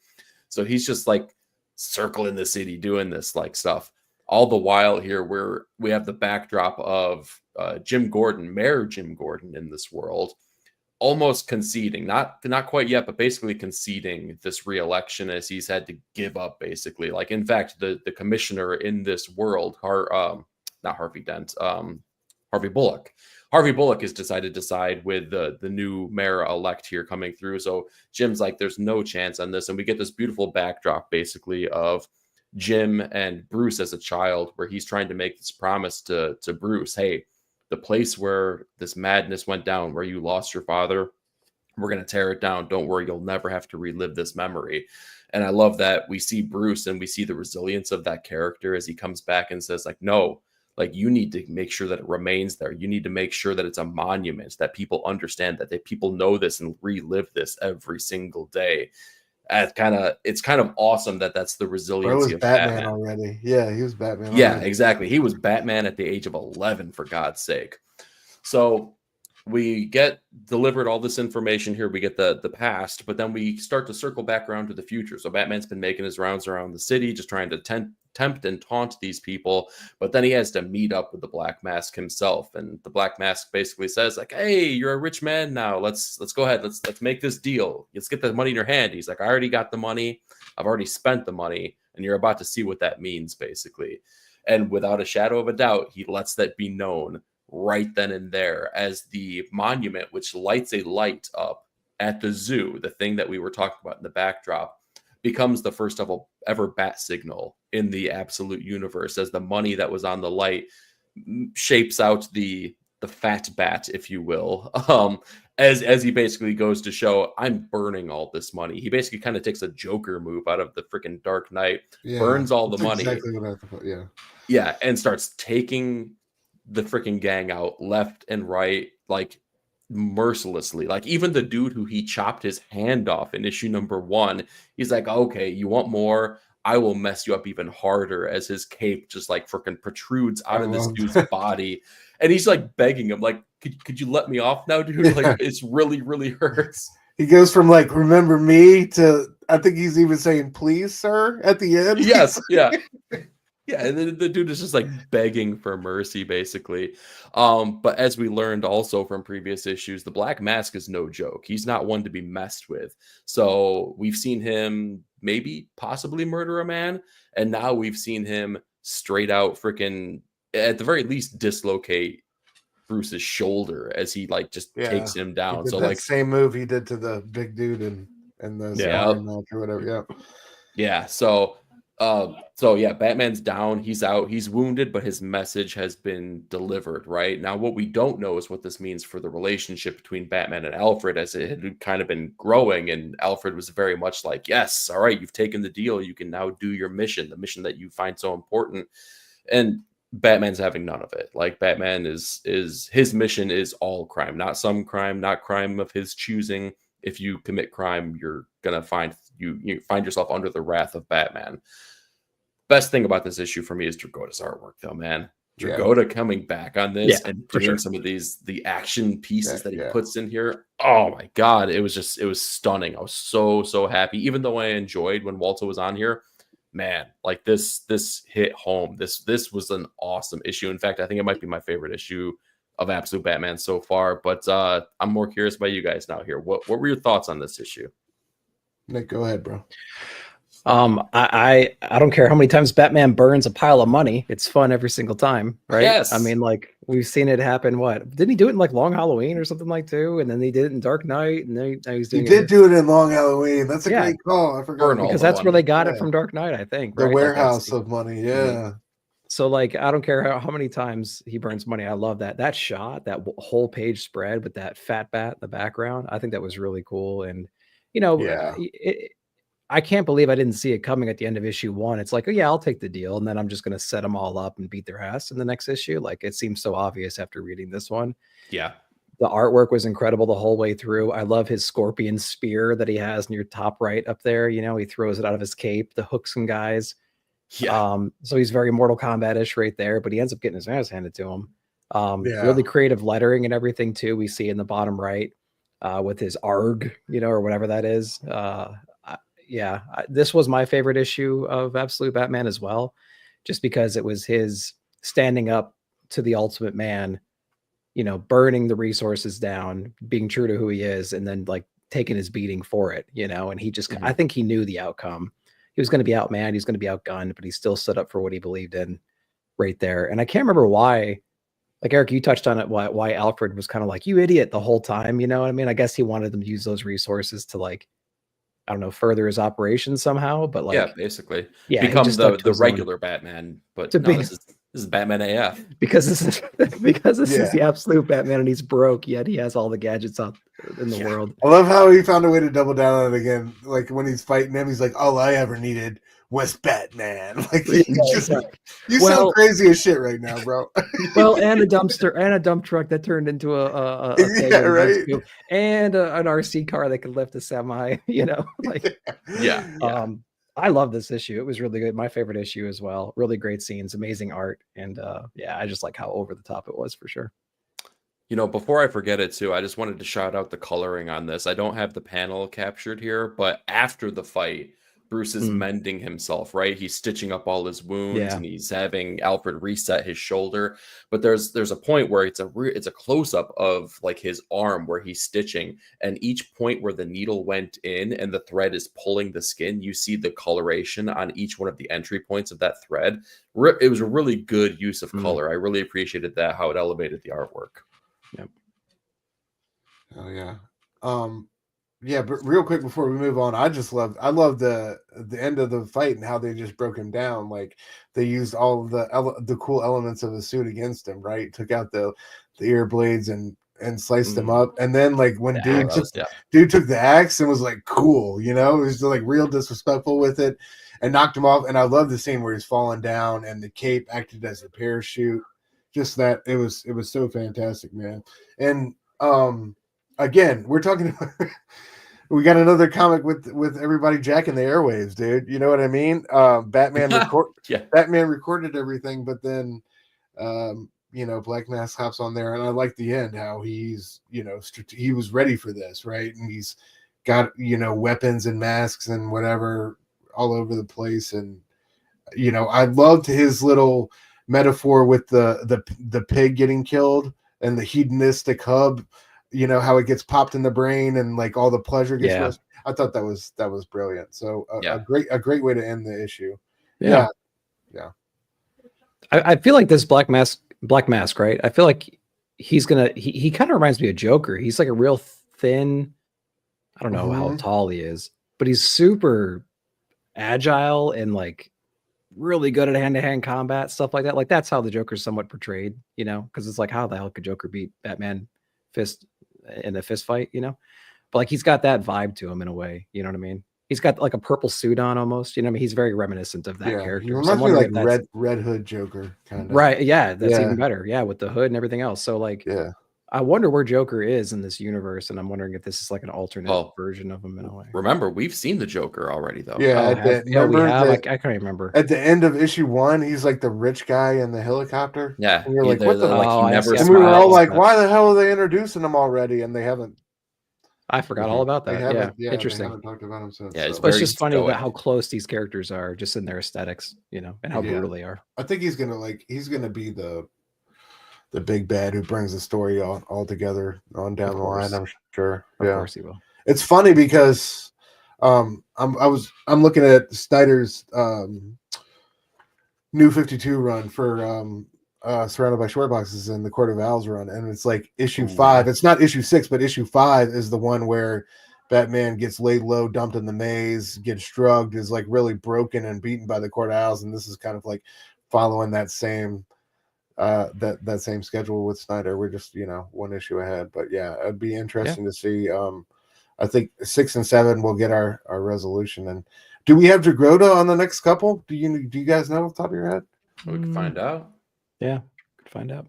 S2: So he's just like circling the city, doing this like stuff. All the while here, we have the backdrop of Mayor Jim Gordon in this world, almost conceding, not quite yet, but basically conceding this re-election, as he's had to give up, basically. Like, in fact, the commissioner in this world, not Harvey Dent, Harvey Bullock. Harvey Bullock has decided to side with the new mayor-elect here coming through. So Jim's like, there's no chance on this. And we get this beautiful backdrop, basically, of Jim and Bruce as a child, where he's trying to make this promise to Bruce, hey, the place where this madness went down, where you lost your father, we're going to tear it down. Don't worry, you'll never have to relive this memory. And I love that we see Bruce and we see the resilience of that character as he comes back and says, like, no, like, you need to make sure that it remains there. You need to make sure that it's a monument, that people understand, that people know this and relive this every single day. It's kind of awesome that's the resiliency of Batman
S1: already. Yeah, he was Batman.
S2: Yeah, exactly. He was Batman at the age of 11, for God's sake. So we get delivered all this information here. We get the past, but then we start to circle back around to the future. So Batman's been making his rounds around the city, just trying to tempt and taunt these people. But then he has to meet up with the Black Mask himself. And the Black Mask basically says, like, hey, you're a rich man now. Let's go ahead. Let's make this deal. Let's get the money in your hand. He's like, I already got the money. I've already spent the money. And you're about to see what that means, basically. And without a shadow of a doubt, he lets that be known right then and there, as the monument, which lights a light up at the zoo, the thing that we were talking about in the backdrop, becomes the first ever bat signal in the Absolute universe, as the money that was on the light shapes out the fat bat, if you will, as he basically goes to show, I'm burning all this money. He basically kind of takes a Joker move out of the freaking Dark Knight, burns all the money.
S1: Exactly what I thought.
S2: Yeah, and starts taking the freaking gang out left and right, like, mercilessly. Like, even the dude who he chopped his hand off in issue #1, he's like, okay, you want more? I will mess you up even harder, as his cape just like freaking protrudes out of this dude's body. And he's like begging him, like, could you let me off now, dude? Like, it's really, really hurts.
S1: He goes from like, remember me, to I think he's even saying, please, sir, at the end.
S2: Yes, yeah. Yeah, and then the dude is just like begging for mercy, basically. But as we learned also from previous issues, the Black Mask is no joke. He's not one to be messed with. So we've seen him maybe possibly murder a man, and now we've seen him straight out freaking, at the very least, dislocate Bruce's shoulder as he like just takes him
S1: He
S2: down.
S1: did
S2: So
S1: that
S2: like,
S1: same move he did to the big dude in the sparring match or whatever.
S2: Yeah. So yeah, Batman's down, he's out, he's wounded, but his message has been delivered. Right now, what we don't know is what this means for the relationship between Batman and Alfred, as it had kind of been growing. And Alfred was very much like, yes, all right, you've taken the deal, you can now do your mission, the mission that you find so important. And Batman's having none of it. Like, Batman is his mission is all crime, not some crime, not crime of his choosing. If you commit crime, you're gonna find yourself under the wrath of Batman. Best thing about this issue for me is Dragota's artwork, though, man. Dragota coming back on this and doing some of the action pieces that he puts in here. Oh my god, it was stunning. I was so happy. Even though I enjoyed when Walter was on here, man, like this hit home. This was an awesome issue. In fact, I think it might be my favorite issue of Absolute Batman so far. But I'm more curious about you guys now here. What were your thoughts on this issue?
S1: Nick, go ahead, bro.
S3: I don't care how many times Batman burns a pile of money. It's fun every single time, right?
S2: Yes.
S3: I mean, like, we've seen it happen. What didn't he do it in like Long Halloween or something like too? And then he did it in Dark Knight, and then he's doing.
S1: He did do it in Long Halloween. That's a great call. I forgot
S3: because that's where they got it from Dark Knight, I think.
S1: The
S3: right?
S1: warehouse of money. Yeah.
S3: So like, I don't care how many times he burns money. I love that shot, that whole page spread with that fat bat in the background. I think that was really cool. And I can't believe I didn't see it coming at the end of issue 1. It's like, oh yeah, I'll take the deal, and then I'm just going to set them all up and beat their ass in the next issue. Like, it seems so obvious after reading this one.
S2: Yeah.
S3: The artwork was incredible the whole way through. I love his scorpion spear that he has near top right up there. He throws it out of his cape to hook some guys.
S2: Yeah.
S3: So he's very Mortal Kombat-ish right there, but he ends up getting his ass handed to him. Really creative lettering and everything too. We see in the bottom right with his ARG, or whatever that is. This was my favorite issue of Absolute Batman as well, just because it was his standing up to the ultimate man, burning the resources down, being true to who he is, and then like taking his beating for it, and he just, I think he knew the outcome. He was going to be outmanned, he's going to be outgunned, but he still stood up for what he believed in right there. And I can't remember why, like Eric, you touched on it, why Alfred was kind of like, you idiot, the whole time, you know what I mean? I guess he wanted them to use those resources to, like, I don't know, further his operation somehow, but like,
S2: basically,
S3: become
S2: the regular Batman. But this is Batman AF,
S3: because this is the absolute Batman, and he's broke, yet he has all the gadgets out in the world.
S1: I love how he found a way to double down on it again. Like when he's fighting him, he's like, "All I ever needed was Batman." Like you sound crazy as shit right now, bro.
S3: Well, and a dumpster and a dump truck that turned into a
S1: right,
S3: and an RC car that could lift a semi. I love this issue. It was really good. My favorite issue as well. Really great scenes, amazing art, and I just like how over the top it was for sure.
S2: Before I forget it too, I just wanted to shout out the coloring on this. I don't have the panel captured here, but after the fight, Bruce is mending himself, right? He's stitching up all his wounds, and he's having Alfred reset his shoulder. But there's a point where it's a close up of like his arm where he's stitching, and each point where the needle went in and the thread is pulling the skin, you see the coloration on each one of the entry points of that thread. It was a really good use of color. I really appreciated that, how it elevated the artwork.
S3: Yep.
S1: Oh yeah. Yeah, but real quick before we move on, I love the end of the fight and how they just broke him down. Like they used all of the cool elements of the suit against him, right? Took out the ear blades and sliced them up, and then like when dude took the axe and was like cool, it was like real disrespectful with it and knocked him off. And I love the scene where he's falling down and the cape acted as a parachute. Just that it was so fantastic, man. And again, we're talking about we got another comic with everybody jacking the airwaves, dude. You know what I mean? Batman Batman recorded everything, but then Black Mask hops on there, and I like the end how he's he was ready for this, right? And he's got weapons and masks and whatever all over the place, and I loved his little metaphor with the pig getting killed and the hedonistic hub. How it gets popped in the brain and like all the pleasure gets rushed. I thought that was brilliant. So
S2: Yeah.
S1: a great way to end the issue.
S3: Yeah. I feel like this Black Mask, right? I feel like he's gonna. He kind of reminds me of Joker. He's like a real thin. I don't know how tall he is, but he's super agile and like really good at hand-to-hand combat, stuff like that. Like that's how the Joker's somewhat portrayed, you know, because it's like how the hell could Joker beat Batman fist in a fist fight, you know? But like he's got that vibe to him in a way, you know what I mean? He's got like a purple suit on almost, you know what I mean? He's very reminiscent of that character.
S1: He reminds me like Red Hood Joker kind of.
S3: Right, yeah, that's even better. Yeah, with the hood and everything else. So like I wonder where Joker is in this universe, and I'm wondering if this is like an alternate version of him in a way.
S2: Remember, we've seen the Joker already, though.
S3: Yeah, we have. I can't remember.
S1: At the end of issue 1, he's like the rich guy in the helicopter.
S2: Yeah,
S1: and you're like, what the?
S2: And
S1: we were all like, why the hell are they introducing him already? And they haven't.
S3: I forgot all about that. Yeah, interesting.
S1: They haven't talked about him since.
S2: Yeah,
S3: but it's just funny about how close these characters are, just in their aesthetics, you know, and how brutal they are.
S1: I think he's gonna be the big bad who brings the story all together on down the line. I'm sure.
S3: Of course he will.
S1: It's funny because I'm looking at Snyder's New 52 run for Surrounded by Short Boxes in the Court of Owls run, and it's like issue 5. It's not issue 6, but issue 5 is the one where Batman gets laid low, dumped in the maze, gets drugged, is like really broken and beaten by the Court of Owls, and this is kind of like following that same that same schedule with Snyder. We're just one issue ahead, but yeah, it'd be interesting to see. I think 6 and 7 will get our resolution. And do we have Dragrota on the next couple? Do you guys know off the top of your head?
S2: We can find out.
S3: Yeah, could find out.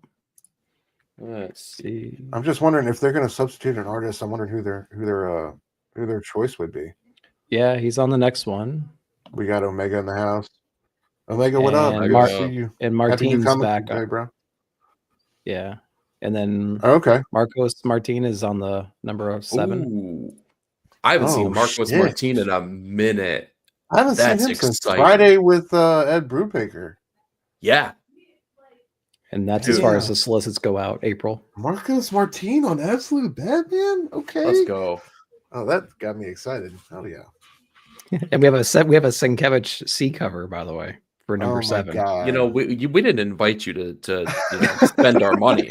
S2: Let's see.
S1: I'm just wondering if they're going to substitute an artist. I'm wondering who their choice would be.
S3: Yeah, he's on the next one.
S1: We got Omega in the house. Omega, what up?
S3: See you. And Martin's back,
S1: today, bro.
S3: Yeah, and then Marcos Martin is on the number 7.
S2: Ooh. I haven't seen Marcos Martin in a minute.
S1: I haven't seen him since Friday with Ed Brubaker.
S2: Yeah.
S3: And that's as far as the solicits go out, April.
S1: Marcos Martin on Absolute Batman? Okay.
S2: Let's go.
S1: Oh, that got me excited. Oh yeah.
S3: And we have a Sienkiewicz C cover, by the way, for number 7.
S2: God. We didn't invite you to spend our money.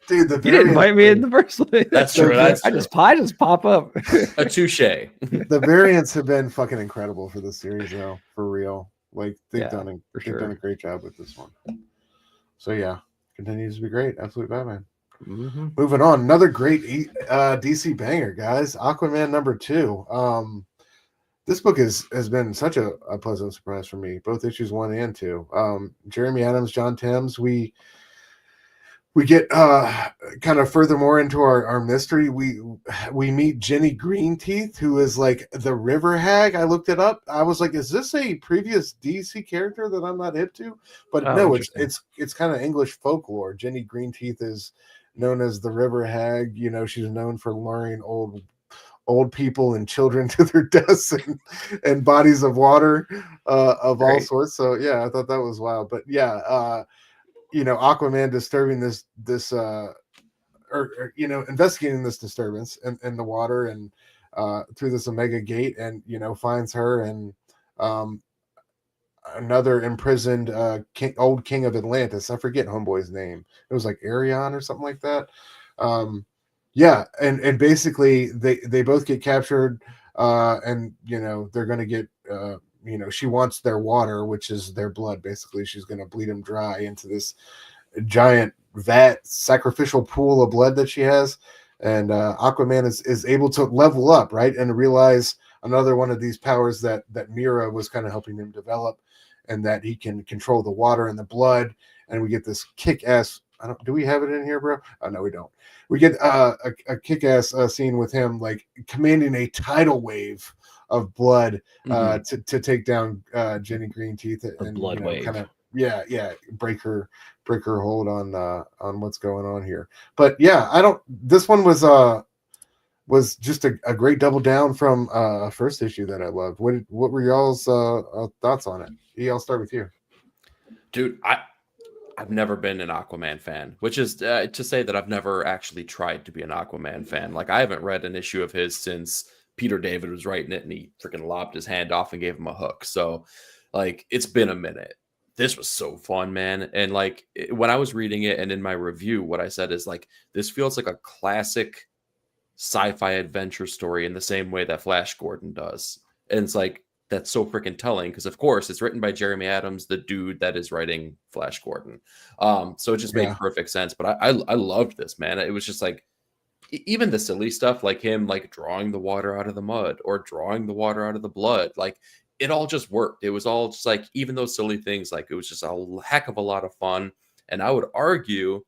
S1: Dude,
S3: you didn't invite me in the first place.
S2: That's true. I
S3: just pop up.
S2: A touche.
S1: The variants have been fucking incredible for this series, though. For real. Like they've done a great job with this one. So yeah, continues to be great. Absolute Batman.
S3: Mm-hmm.
S1: Moving on, another great DC banger, guys. Aquaman number 2. This book has been such a pleasant surprise for me. Both issues 1 and 2. Jeremy Adams, John Timms. We get kind of furthermore into our mystery. We meet Jenny Greenteeth, who is like the river hag. I looked it up. I was like, is this a previous DC character that I'm not hip to? But no, it's kind of English folklore. Jenny Greenteeth is known as the river hag. She's known for luring old people and children to their deaths and bodies of water of all sorts. So yeah, I thought that was wild. But yeah, Aquaman disturbing this investigating this disturbance in the water and through this Omega Gate, and finds her and another imprisoned old king of Atlantis. I forget homeboy's name. It was like Arion or something like that. Yeah, and basically they both get captured, and they're gonna get she wants their water, which is their blood. Basically, she's gonna bleed them dry into this giant vat sacrificial pool of blood that she has. And Aquaman is able to level up, right, and realize another one of these powers that Mira was kind of helping him develop, and that he can control the water and the blood. And we get this kick-ass. Do we have it in here, bro? Oh no, we don't. We get a kick-ass scene with him like commanding a tidal wave of blood to take down Jenny Greenteeth and
S3: blood wave.
S1: Kind of break her hold on what's going on here. But yeah, this one was just a great double down from a first issue that I loved. What were y'all's thoughts on it? I'll start with you.
S2: Dude, I've never been an Aquaman fan, which is to say that I've never actually tried to be an Aquaman fan. Like, I haven't read an issue of his since Peter David was writing it and he freaking lopped his hand off and gave him a hook. So like it's been a minute. This was so fun, man. And like when I was reading it and in my review, what I said is like, this feels like a classic sci-fi adventure story in the same way that Flash Gordon does. And it's like, that's so freaking telling because of course it's written by Jeremy Adams, the dude that is writing Flash Gordon. So it just made perfect sense. But I loved this, man. It was just like, even the silly stuff like him like drawing the water out of the mud or drawing the water out of the blood, like it all just worked. It was all just like, even those silly things, like it was just a heck of a lot of fun. And I would argue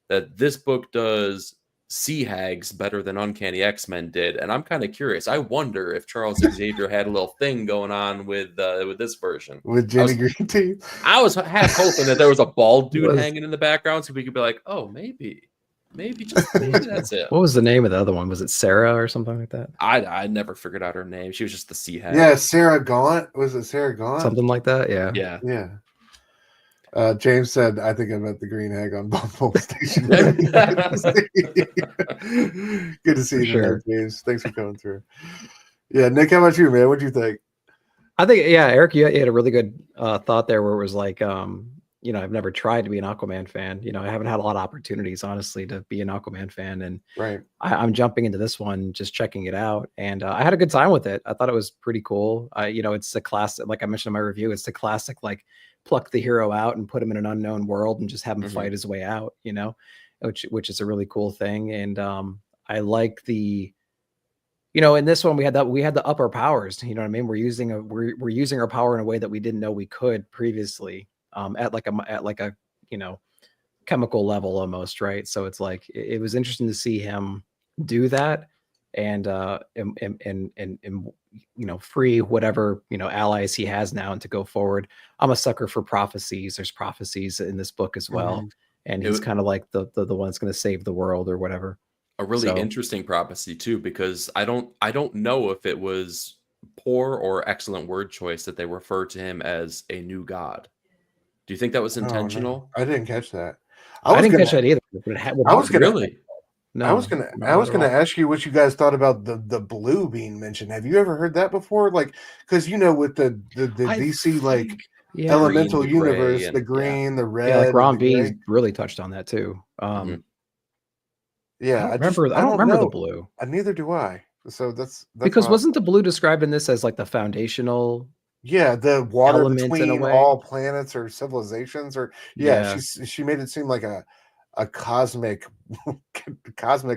S2: that this book does Sea Hags better than Uncanny X-Men did. And I'm kind of curious. I wonder if Charles Xavier had a little thing going on with this version.
S1: With Jenny Green teeth.
S2: I was half hoping that there was a bald dude hanging in the background so we could be like, oh, maybe that's it.
S3: What was the name of the other one? Was it Sarah or something like that?
S2: I never figured out her name. She was just the Sea Hag.
S1: Yeah, Sarah Gaunt. Was it Sarah Gaunt?
S3: Something like that. Yeah.
S2: Yeah.
S1: James said, I think I met the Green Hag on Bumble Station. Good to see you,
S3: sure.
S1: James. Thanks for coming through. Yeah, Nick, how about you, man? What'd you think?
S3: I think, Eric, you had a really good thought there where it was like, I've never tried to be an Aquaman fan. I haven't had a lot of opportunities, honestly, to be an Aquaman fan. And
S1: right.
S3: I'm jumping into this one, just checking it out. And I had a good time with it. I thought it was pretty cool. It's the classic, like I mentioned in my review, it's the classic, like, pluck the hero out and put him in an unknown world and just have him fight his way out, which is a really cool thing. And I like the, in this one we had the upper powers. You know what I mean? We're using our power in a way that we didn't know we could previously, at like a chemical level almost, right? So it's like it was interesting to see him do that and free whatever allies he has now and to go forward. I'm a sucker for prophecies. There's prophecies in this book as well, and he's kind of like the one that's going to save the world or whatever.
S2: A really interesting prophecy too, because I don't know if it was poor or excellent word choice that they refer to him as a new god. Do you think that was intentional?
S1: No, I didn't catch that.
S3: I didn't catch that either.
S1: I was gonna
S2: really.
S1: No, I was gonna ask you what you guys thought about the blue being mentioned. Have you ever heard that before? Like, because with the DC like elemental
S2: green,
S1: universe,
S2: and,
S1: the green, the red.
S3: Yeah, like Ron B really touched on that too.
S1: Yeah,
S3: I don't remember the blue.
S1: Neither do I. So that's
S3: because wasn't the blue described in this as like the foundational?
S1: Yeah, the water between all planets or civilizations, or she made it seem like a cosmic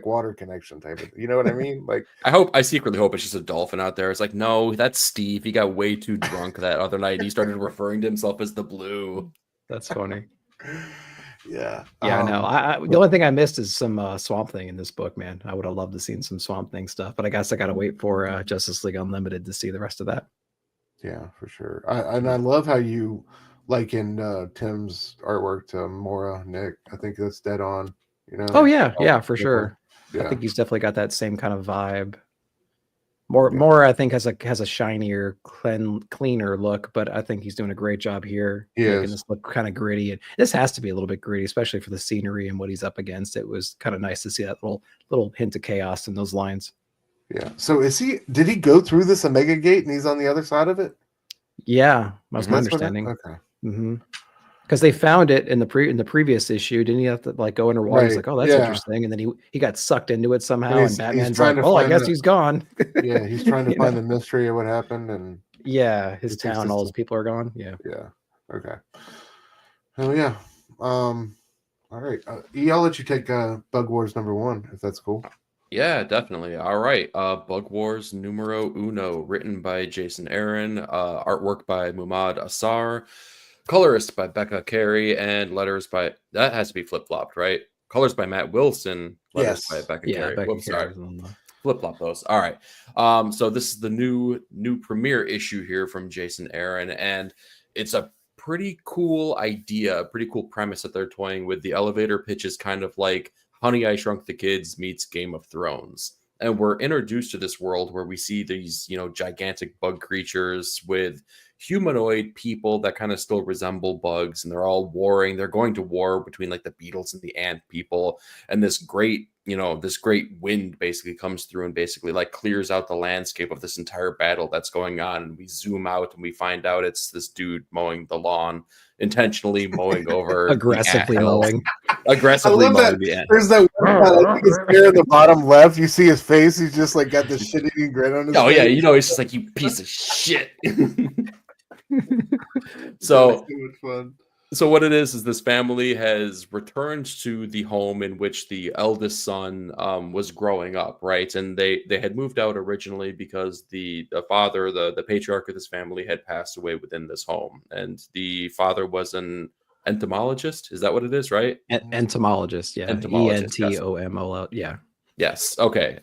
S1: water connection type of, you know what I mean? Like
S2: I secretly hope it's just a dolphin out there. It's like, no, that's Steve. He got way too drunk that other night. He started referring to himself as the blue.
S3: That's funny.
S1: Yeah.
S3: No. The only thing I missed is some Swamp Thing in this book, man. I would have loved to seen some Swamp Thing stuff, but I guess I got to wait for Justice League Unlimited to see the rest of that.
S1: Yeah, for sure. I love how you liken Tim's artwork to Mora, Nick. I think that's dead on.
S3: Oh yeah, for sure. Yeah. I think he's definitely got that same kind of vibe. Mora, I think has a shinier, cleaner look, but I think he's doing a great job here, making this look kind of gritty. And this has to be a little bit gritty, especially for the scenery and what he's up against. It was kind of nice to see that little hint of chaos in those lines.
S1: Yeah. So did he go through this Omega Gate and he's on the other side of it?
S3: Yeah, that's my understanding.
S1: Okay.
S3: Because they found it in the previous issue. Didn't he have to like go underwater?
S1: Right.
S3: He's like, oh, that's interesting. And then he got sucked into it somehow. And Batman's like, oh, I guess he's gone.
S1: Yeah, he's trying to find the mystery of what happened. And
S3: his town, all his people are gone. Yeah.
S1: Yeah. Okay. Oh yeah. All right. I'll let you take Bug Wars #1 if that's cool.
S2: Yeah, definitely. All right. Bug Wars numero uno, written by Jason Aaron, artwork by Mumad Asar, colorist by Becca Carey, and letters by, that has to be flip-flopped, right? Colors by Matt Wilson, letters by Becca Carey. Whoops, sorry. Flip-flop those. All right. So this is the new premiere issue here from Jason Aaron, and it's a pretty cool idea, a pretty cool premise that they're toying with. The elevator pitch is kind of like Honey, I Shrunk the Kids meets Game of Thrones. and we're introduced to this world where we see these, gigantic bug creatures with humanoid people that kind of still resemble bugs, and they're all warring. They're going to war between like the beetles and the ant people, and this great wind basically comes through and basically like clears out the landscape of this entire battle that's going on. And we zoom out and we find out it's this dude mowing the lawn, intentionally mowing over
S3: Aggressively mowing.
S2: aggressively
S1: I love
S2: mowing
S1: that.
S2: the ant.
S1: There's that one guy, I think it's there in the bottom left. You see his face. He's just like got this shit-eating grin on his
S2: Oh
S1: face.
S2: yeah, it's just like, you piece of shit. So
S1: fun.
S2: So what it is this family has returned to the home in which the eldest son was growing up, right? And they had moved out originally because the father, the patriarch of this family, had passed away within this home, and the father was an entomologist. Is that what it is, right?
S3: Entomologist, yeah.
S2: Entomologist, yes.
S3: ENTOMOL, yeah.
S2: Yes. Okay.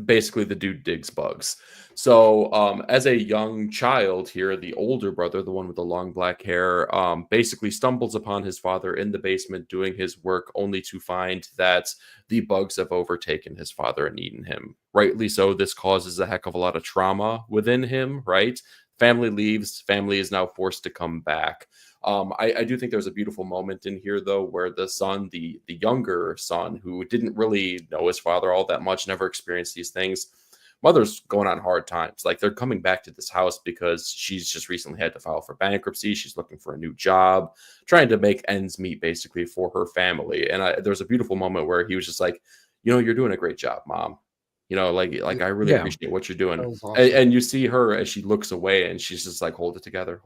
S2: Basically, the dude digs bugs. So, as a young child here, the older brother, the one with the long black hair, basically stumbles upon his father in the basement doing his work, only to find that the bugs have overtaken his father and eaten him. Rightly so. This causes a heck of a lot of trauma within him, right? Family leaves. Family is now forced to come back. I do think there's a beautiful moment in here, though, where the son, the younger son, who didn't really know his father all that much, never experienced these things, mother's going on hard times. Like, they're coming back to this house because she's just recently had to file for bankruptcy. She's looking for a new job, trying to make ends meet, basically, for her family. And there's a beautiful moment where he was just like, you're doing a great job, Mom. Like I really appreciate what you're doing. Awesome. And you see her as she looks away, and she's just like, hold it together,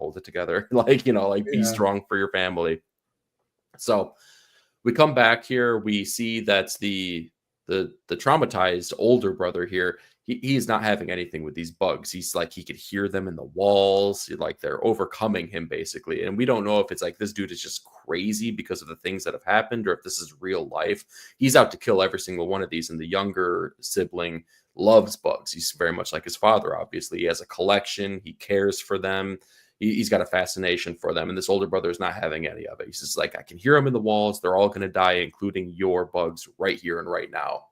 S2: be strong for your family. So we come back here. We see that the traumatized older brother here, he's not having anything with these bugs. He's like, he could hear them in the walls, like they're overcoming him, basically. And we don't know if it's like this dude is just crazy because of the things that have happened, or if this is real life. He's out to kill every single one of these. And the younger sibling loves bugs. He's very much like his father, obviously. He has a collection. He cares for them. He's got a fascination for them. And this older brother is not having any of it. He's just like, I can hear them in the walls. They're all going to die, including your bugs right here and right now.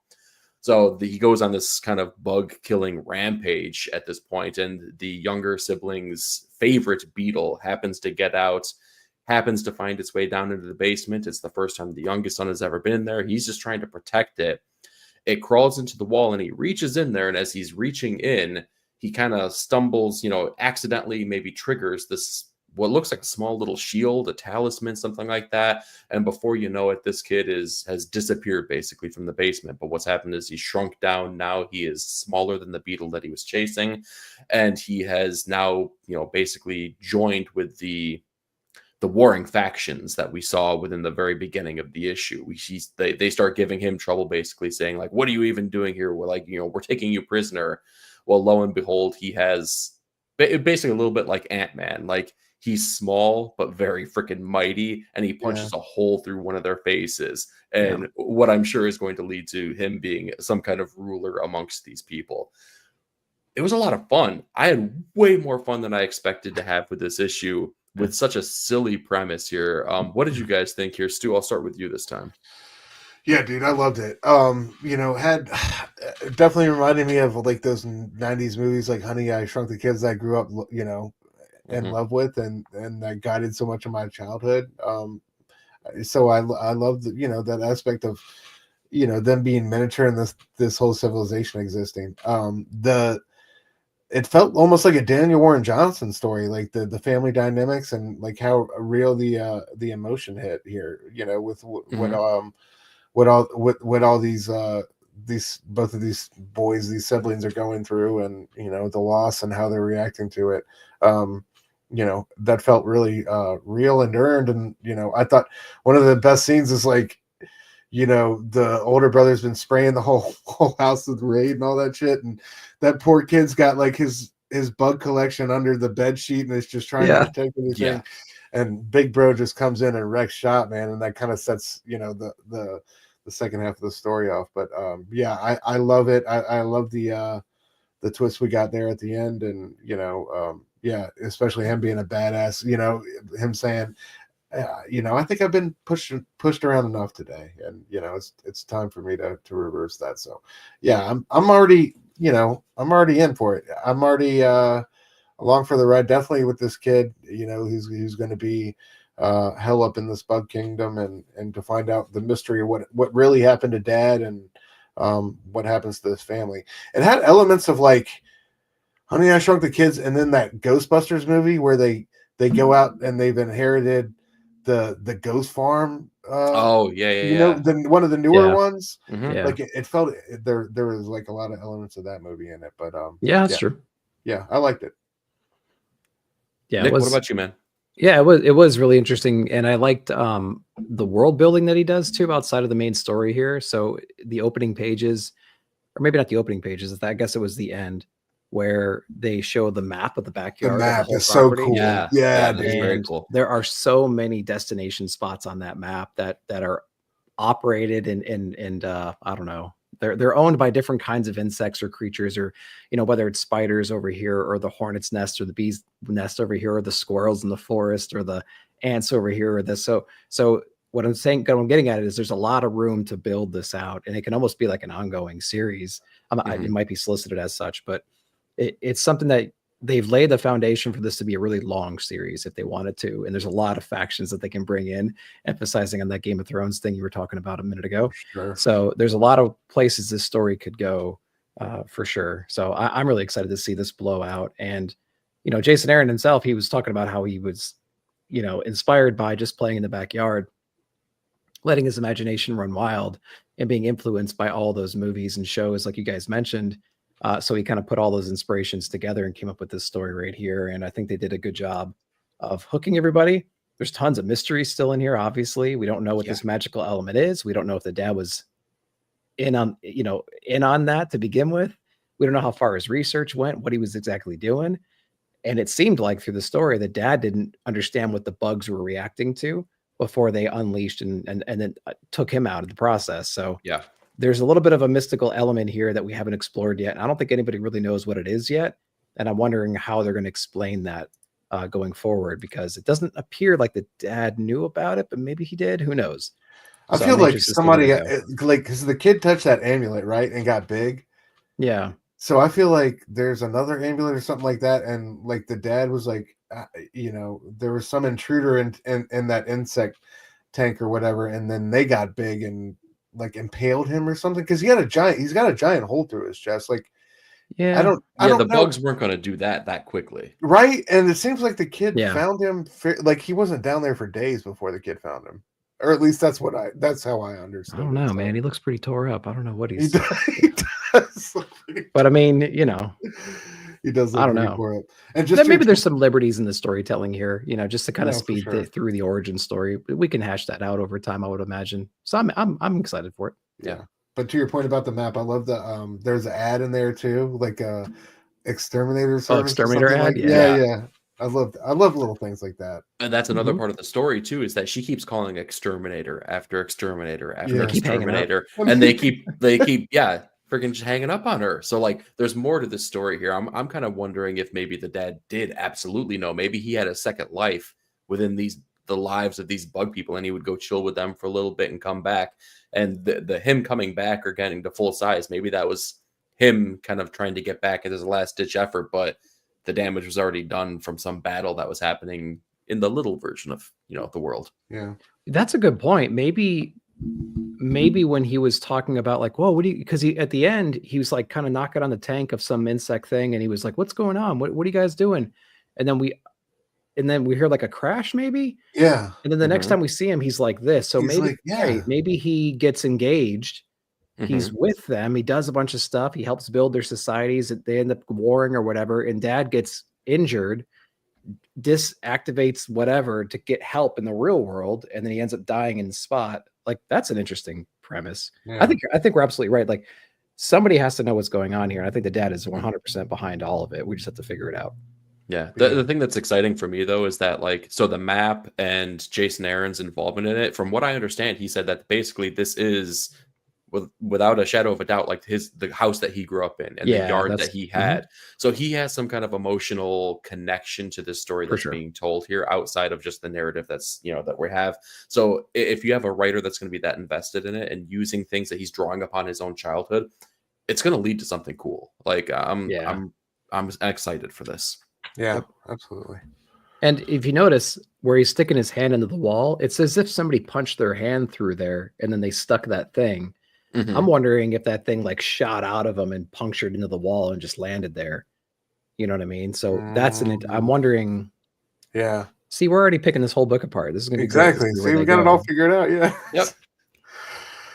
S2: So he goes on this kind of bug killing rampage at this point, and the younger sibling's favorite beetle happens to get out, happens to find its way down into the basement. It's the first time the youngest son has ever been in there. He's just trying to protect it. It crawls into the wall, and he reaches in there, and as he's reaching in, he kind of stumbles, accidentally maybe triggers this, what looks like a small little shield, a talisman, something like that. And before you know it, this kid has disappeared basically from the basement. But what's happened is he's shrunk down. Now he is smaller than the beetle that he was chasing. And he has now, basically joined with the warring factions that we saw within the very beginning of the issue. They start giving him trouble, basically saying like, what are you even doing here? We're like, we're taking you prisoner. Well, lo and behold, he has basically a little bit like Ant-Man. Like, he's small, but very freaking mighty, and he punches a hole through one of their faces. And what I'm sure is going to lead to him being some kind of ruler amongst these people. It was a lot of fun. I had way more fun than I expected to have with this issue, with such a silly premise here. What did you guys think here? Stu, I'll start with you this time.
S1: Yeah, dude, I loved it. Had definitely reminded me of like those 90s movies like Honey, I Shrunk the Kids that I grew up, in love with, and that guided so much of my childhood. So I love that aspect of them being miniature and this whole civilization existing. It felt almost like a Daniel Warren Johnson story, like the family dynamics and like how real the emotion hit here. With what all these both of these boys, these siblings are going through, and the loss and how they're reacting to it. That felt really real and earned. And I thought one of the best scenes is like, the older brother's been spraying the whole house with Raid and all that shit, and that poor kid's got like his bug collection under the bed sheet and is just trying to protect everything. And Big Bro just comes in and wrecks shop, man, and that kind of sets the second half of the story off. But I love it. I love the twist we got there at the end, and especially him being a badass. Him saying, I think I've been pushed around enough today, and it's time for me to reverse that. So, yeah, I'm already in for it. I'm already along for the ride. Definitely with this kid, who's going to be hell up in this bug kingdom, and to find out the mystery of what really happened to Dad, and what happens to this family. It had elements of like Honey, I Shrunk the Kids, and then that Ghostbusters movie where they go out and they've inherited the ghost farm.
S2: Oh yeah.
S1: One of the newer
S3: Yeah.
S1: ones.
S2: Mhm.
S3: Yeah.
S1: Like it felt there was like a lot of elements of that movie in it, but
S3: Yeah, that's true.
S1: yeah, I liked it.
S3: Yeah,
S2: Nick, what about you, man?
S3: Yeah, it was really interesting, and I liked the world building that he does too outside of the main story here. So the opening pages, or maybe not the opening pages, I guess it was the end, where they show the map of the
S1: The
S3: backyard of the
S1: map
S3: whole
S1: is so
S3: property.
S1: cool.
S2: Yeah,
S1: Yeah,
S2: that's
S1: dude.
S2: very cool.
S3: There are so many destination spots on that map that are operated and I don't know. They're owned by different kinds of insects or creatures, or whether it's spiders over here, or the hornet's nest, or the bee's nest over here, or the squirrels in the forest, or the ants over here, or this. So what I'm getting at is there's a lot of room to build this out, and it can almost be like an ongoing series. It might be solicited as such, but it's something that they've laid the foundation for this to be a really long series if they wanted to. And there's a lot of factions that they can bring in, emphasizing on that Game of Thrones thing you were talking about a minute ago.
S1: Sure.
S3: So there's a lot of places this story could go for sure. So I'm really excited to see this blow out. And, Jason Aaron himself, he was talking about how he was, inspired by just playing in the backyard, letting his imagination run wild, and being influenced by all those movies and shows like you guys mentioned. So he kind of put all those inspirations together and came up with this story right here. And I think they did a good job of hooking everybody. There's tons of mystery still in here. Obviously, we don't know what this magical element is. We don't know if the dad was in on that to begin with. We don't know how far his research went, what he was exactly doing. And it seemed like through the story, the dad didn't understand what the bugs were reacting to before they unleashed and then took him out of the process. So
S2: yeah,
S3: there's a little bit of a mystical element here that we haven't explored yet. And I don't think anybody really knows what it is yet. And I'm wondering how they're going to explain that going forward, because it doesn't appear like the dad knew about it, but maybe he did. Who knows?
S1: I feel like somebody because the kid touched that amulet, right, and got big.
S3: Yeah.
S1: So I feel like there's another amulet or something like that, and like the dad was like, there was some intruder in that insect tank or whatever, and then they got big and like impaled him or something, because he's got a giant hole through his chest. Like,
S3: yeah,
S1: I don't
S2: the
S1: know.
S2: bugs weren't going to do that quickly,
S1: right? And it seems like the kid
S3: Yeah.
S1: found him like he wasn't down there for days before the kid found him, or at least that's how I understood.
S3: I don't know, man. He looks pretty tore up. I don't know what
S1: He
S3: he's.
S1: does
S3: But I mean,
S1: he does.
S3: I don't know.
S1: Tore up. And just
S3: maybe there's some liberties in the storytelling here, just to kind of speed
S1: sure.
S3: through the origin story. We can hash that out over time, I would imagine. So I'm excited for it.
S1: Yeah. But to your point about the map, I love the there's an ad in there too, like exterminator service.
S3: Exterminator ad.
S1: Like, yeah. I love little things like that.
S2: And that's another part of the story too, is that she keeps calling exterminator after exterminator after exterminator, and they keep freaking just hanging up on her. So like, there's more to this story here. I'm kind of wondering if maybe the dad did absolutely know. Maybe he had a second life within the lives of these bug people, and he would go chill with them for a little bit and come back. And the him coming back or getting to full size, maybe that was him kind of trying to get back at his last ditch effort, but the damage was already done from some battle that was happening in the little version of the world.
S1: Yeah,
S3: that's a good point. Maybe when he was talking about like, whoa, because he at the end he was like kind of knocking on the tank of some insect thing, and he was like, what's going on? What are you guys doing? And then we hear like a crash, maybe.
S1: Yeah.
S3: And then the next time we see him, he's like this. So maybe maybe he gets engaged. He's with them. He does a bunch of stuff. He helps build their societies. They end up warring or whatever. And dad gets injured, disactivates whatever to get help in the real world. And then he ends up dying in the spot. Like, that's an interesting premise. Yeah. I think we're absolutely right. Like, somebody has to know what's going on here. And I think the dad is 100% behind all of it. We just have to figure it out.
S2: Yeah. The thing that's exciting for me though, is that like, so the map and Jason Aaron's involvement in it, from what I understand, he said that basically this is without a shadow of a doubt, like the house that he grew up in and the yard that he had. So he has some kind of emotional connection to this story that's being told here outside of just the narrative that's, that we have. So if you have a writer that's going to be that invested in it and using things that he's drawing upon his own childhood, it's going to lead to something cool. Like I'm excited for this.
S1: Yeah, absolutely.
S3: And if you notice where he's sticking his hand into the wall, it's as if somebody punched their hand through there and then they stuck that thing. I'm wondering if that thing like shot out of him and punctured into the wall and just landed there. You know what I mean? So that's I'm wondering.
S1: Yeah.
S3: See, we're already picking this whole book apart. This is going to be
S1: exactly. See, we got it all figured out. Yeah.
S2: Yep.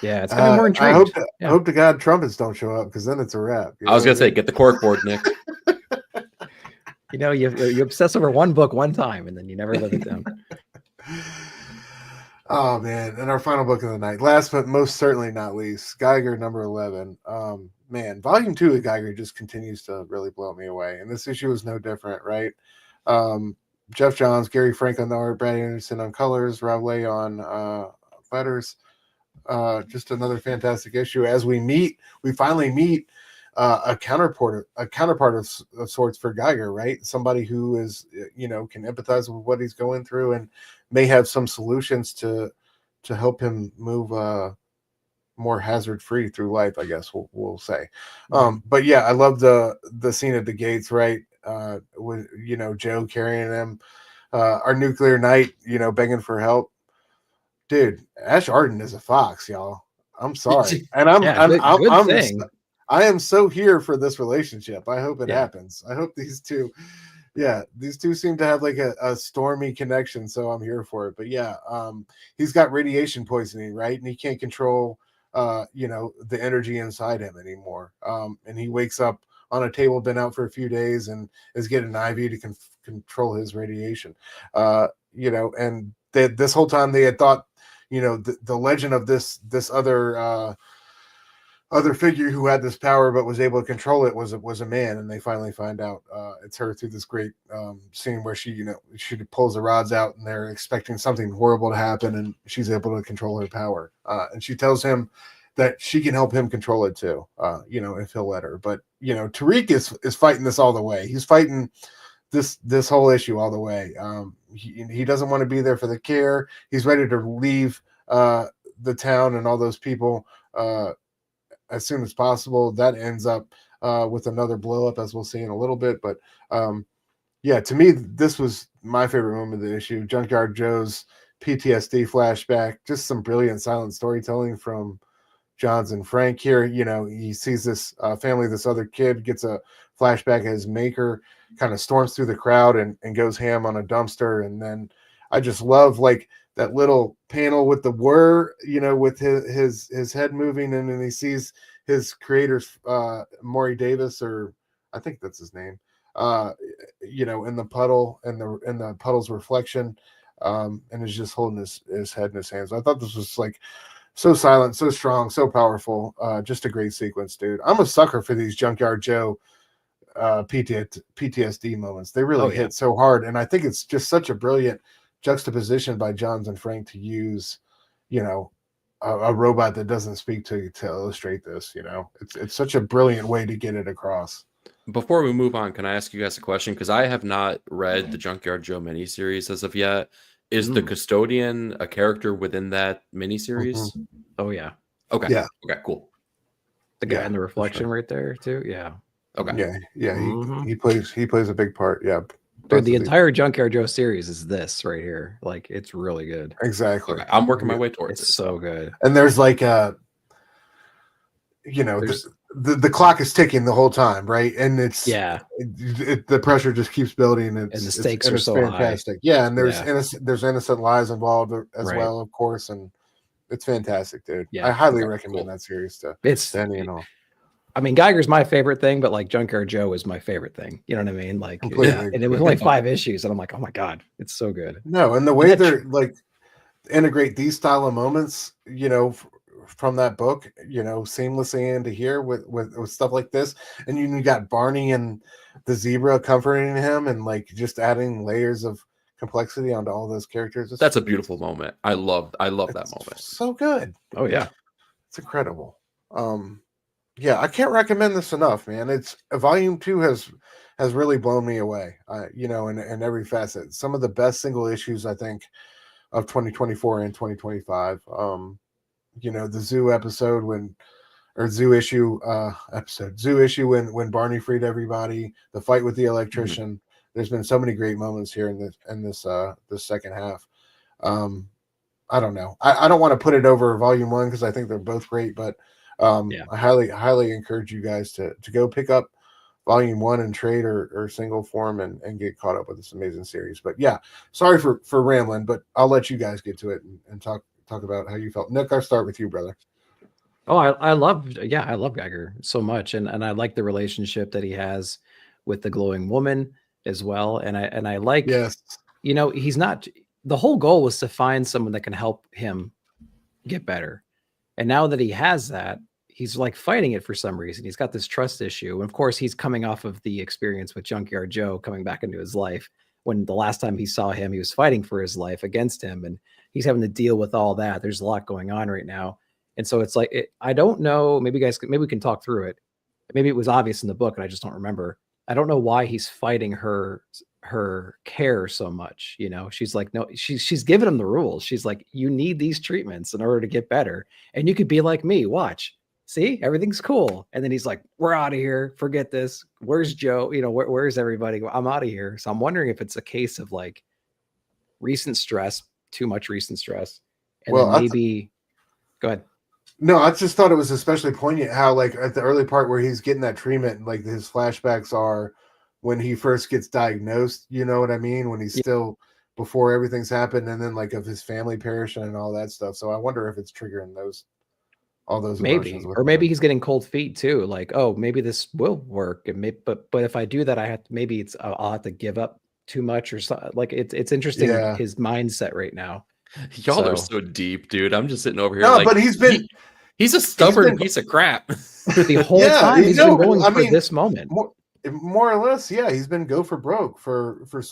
S3: Yeah, it's going to be more intriguing.
S1: I hope to God trumpets don't show up because then it's a wrap.
S2: I was going to say, get the corkboard, Nick.
S3: You obsess over one book one time and then you never live it down.
S1: Oh man, and our final book of the night, last but most certainly not least, Geiger number 11. Man, volume 2 of Geiger just continues to really blow me away, and this issue is no different, right? Jeff Johns, Gary Frank on the art, Brad Anderson on colors, Rob Lay on letters. Just another fantastic issue. As we finally meet a counterpart of sorts for Geiger, right? Somebody who is, can empathize with what he's going through and may have some solutions to help him move more hazard free through life, I guess we'll say. But yeah, I love the scene at the gates, right? With Joe carrying him, our nuclear knight, begging for help. Dude, Ash Arden is a fox, y'all. I'm sorry, and I am so here for this relationship. I hope it happens. I hope these two seem to have like a stormy connection, so I'm here for it. But yeah, he's got radiation poisoning, right? And he can't control, the energy inside him anymore. And he wakes up on a table, been out for a few days, and is getting an IV to control his radiation. And this whole time they had thought, the legend of this other figure who had this power but was able to control it was a man, and they finally find out it's her through this great scene where she pulls the rods out and they're expecting something horrible to happen, and she's able to control her power, and she tells him that she can help him control it too, if he'll let her. But Tariq is fighting this all the way. He's fighting this whole issue all the way. He doesn't want to be there for the care. He's ready to leave the town and all those people as soon as possible. That ends up with another blow up, as we'll see in a little bit. But to me, this was my favorite moment of the issue. Junkyard Joe's PTSD flashback, just some brilliant silent storytelling from Johns and Frank here. He sees this family, this other kid gets a flashback of his maker, kind of storms through the crowd and goes ham on a dumpster. And then I just love like that little panel with the whir, with his head moving, and then he sees his creator's Maury Davis, or I think that's his name, in the puddle and the puddle's reflection, and is just holding his head in his hands. I thought this was like so silent, so strong, so powerful. Just a great sequence, dude. I'm a sucker for these Junkyard Joe PTSD moments. They really hit so hard, and I think it's just such a brilliant juxtaposition by Johns and Frank to use, a robot that doesn't speak to illustrate this. It's such a brilliant way to get it across.
S2: Before we move on, can I ask you guys a question? Because I have not read the Junkyard Joe miniseries as of yet. Is the custodian a character within that miniseries?
S3: Oh yeah.
S2: Okay. Yeah. Okay. Cool.
S3: The guy in the reflection right there too. Yeah.
S2: Okay.
S1: Yeah. He plays a big part. Yeah.
S3: Dude, the entire Junkyard Joe series is this right here. Like, it's really good.
S1: Exactly.
S2: Okay. I'm working my way towards it.
S3: It's so good.
S1: And there's like the clock is ticking the whole time, right? And it's the pressure just keeps building, and
S3: the stakes are so
S1: fantastic.
S3: High.
S1: Yeah, and there's innocent lives involved as well, of course, and it's fantastic, dude. I highly recommend that series to Danny and all.
S3: I mean, Geiger's my favorite thing, but like Junkyard Joe is my favorite thing. You know what I mean? Like, and it was only 5 issues, and I'm like, oh my god, it's so good.
S1: No, and the way they're like integrate these style of moments, from that book, seamlessly into here with stuff like this, and you got Barney and the zebra comforting him, and like just adding layers of complexity onto all those characters.
S2: That's a beautiful moment. I love that moment.
S1: So good.
S3: Oh yeah,
S1: it's incredible. Yeah, I can't recommend this enough, man. It's volume 2 has really blown me away. In every facet. Some of the best single issues I think of 2024 and 2025. The zoo episode zoo issue when Barney freed everybody, the fight with the electrician. There's been so many great moments here in this second half. I don't know. I don't want to put it over volume 1 because I think they're both great, but I highly encourage you guys to go pick up volume 1 in trade or single form and get caught up with this amazing series. But yeah, sorry for rambling, but I'll let you guys get to it and talk about how you felt. Nick, I'll start with you, brother.
S3: Oh, I love Geiger so much, and I like the relationship that he has with the glowing woman as well. And I like,
S1: yes,
S3: he's not. The whole goal was to find someone that can help him get better, and now that he has that, he's like fighting it for some reason. He's got this trust issue, and of course, he's coming off of the experience with Junkyard Joe coming back into his life. When the last time he saw him, he was fighting for his life against him, and he's having to deal with all that. There's a lot going on right now. And so it's like, I don't know, maybe we can talk through it. Maybe it was obvious in the book and I just don't remember. I don't know why he's fighting her care so much. She's like, no, she's giving him the rules. She's like, you need these treatments in order to get better. And you could be like me, watch, see, everything's cool. And then he's like, we're out of here. Forget this. Where's Joe? Where's everybody? I'm out of here. So I'm wondering if it's a case of like recent stress, too much recent stress. And then maybe, go ahead.
S1: No, I just thought it was especially poignant how, like, at the early part where he's getting that treatment, like his flashbacks are when he first gets diagnosed. You know what I mean? When he's still before everything's happened, and then like of his family perishing and all that stuff. So I wonder if it's triggering all those
S3: maybe, or maybe he's getting cold feet too. Like, oh, maybe this will work, and but if I do that, I'll have to give up too much or something. Like it's interesting his mindset right now.
S2: Y'all are so deep, dude. I'm just sitting over here.
S1: No, but
S2: he's a stubborn piece of crap.
S3: The whole time he's been going for this moment.
S1: More or less, yeah. He's been go for broke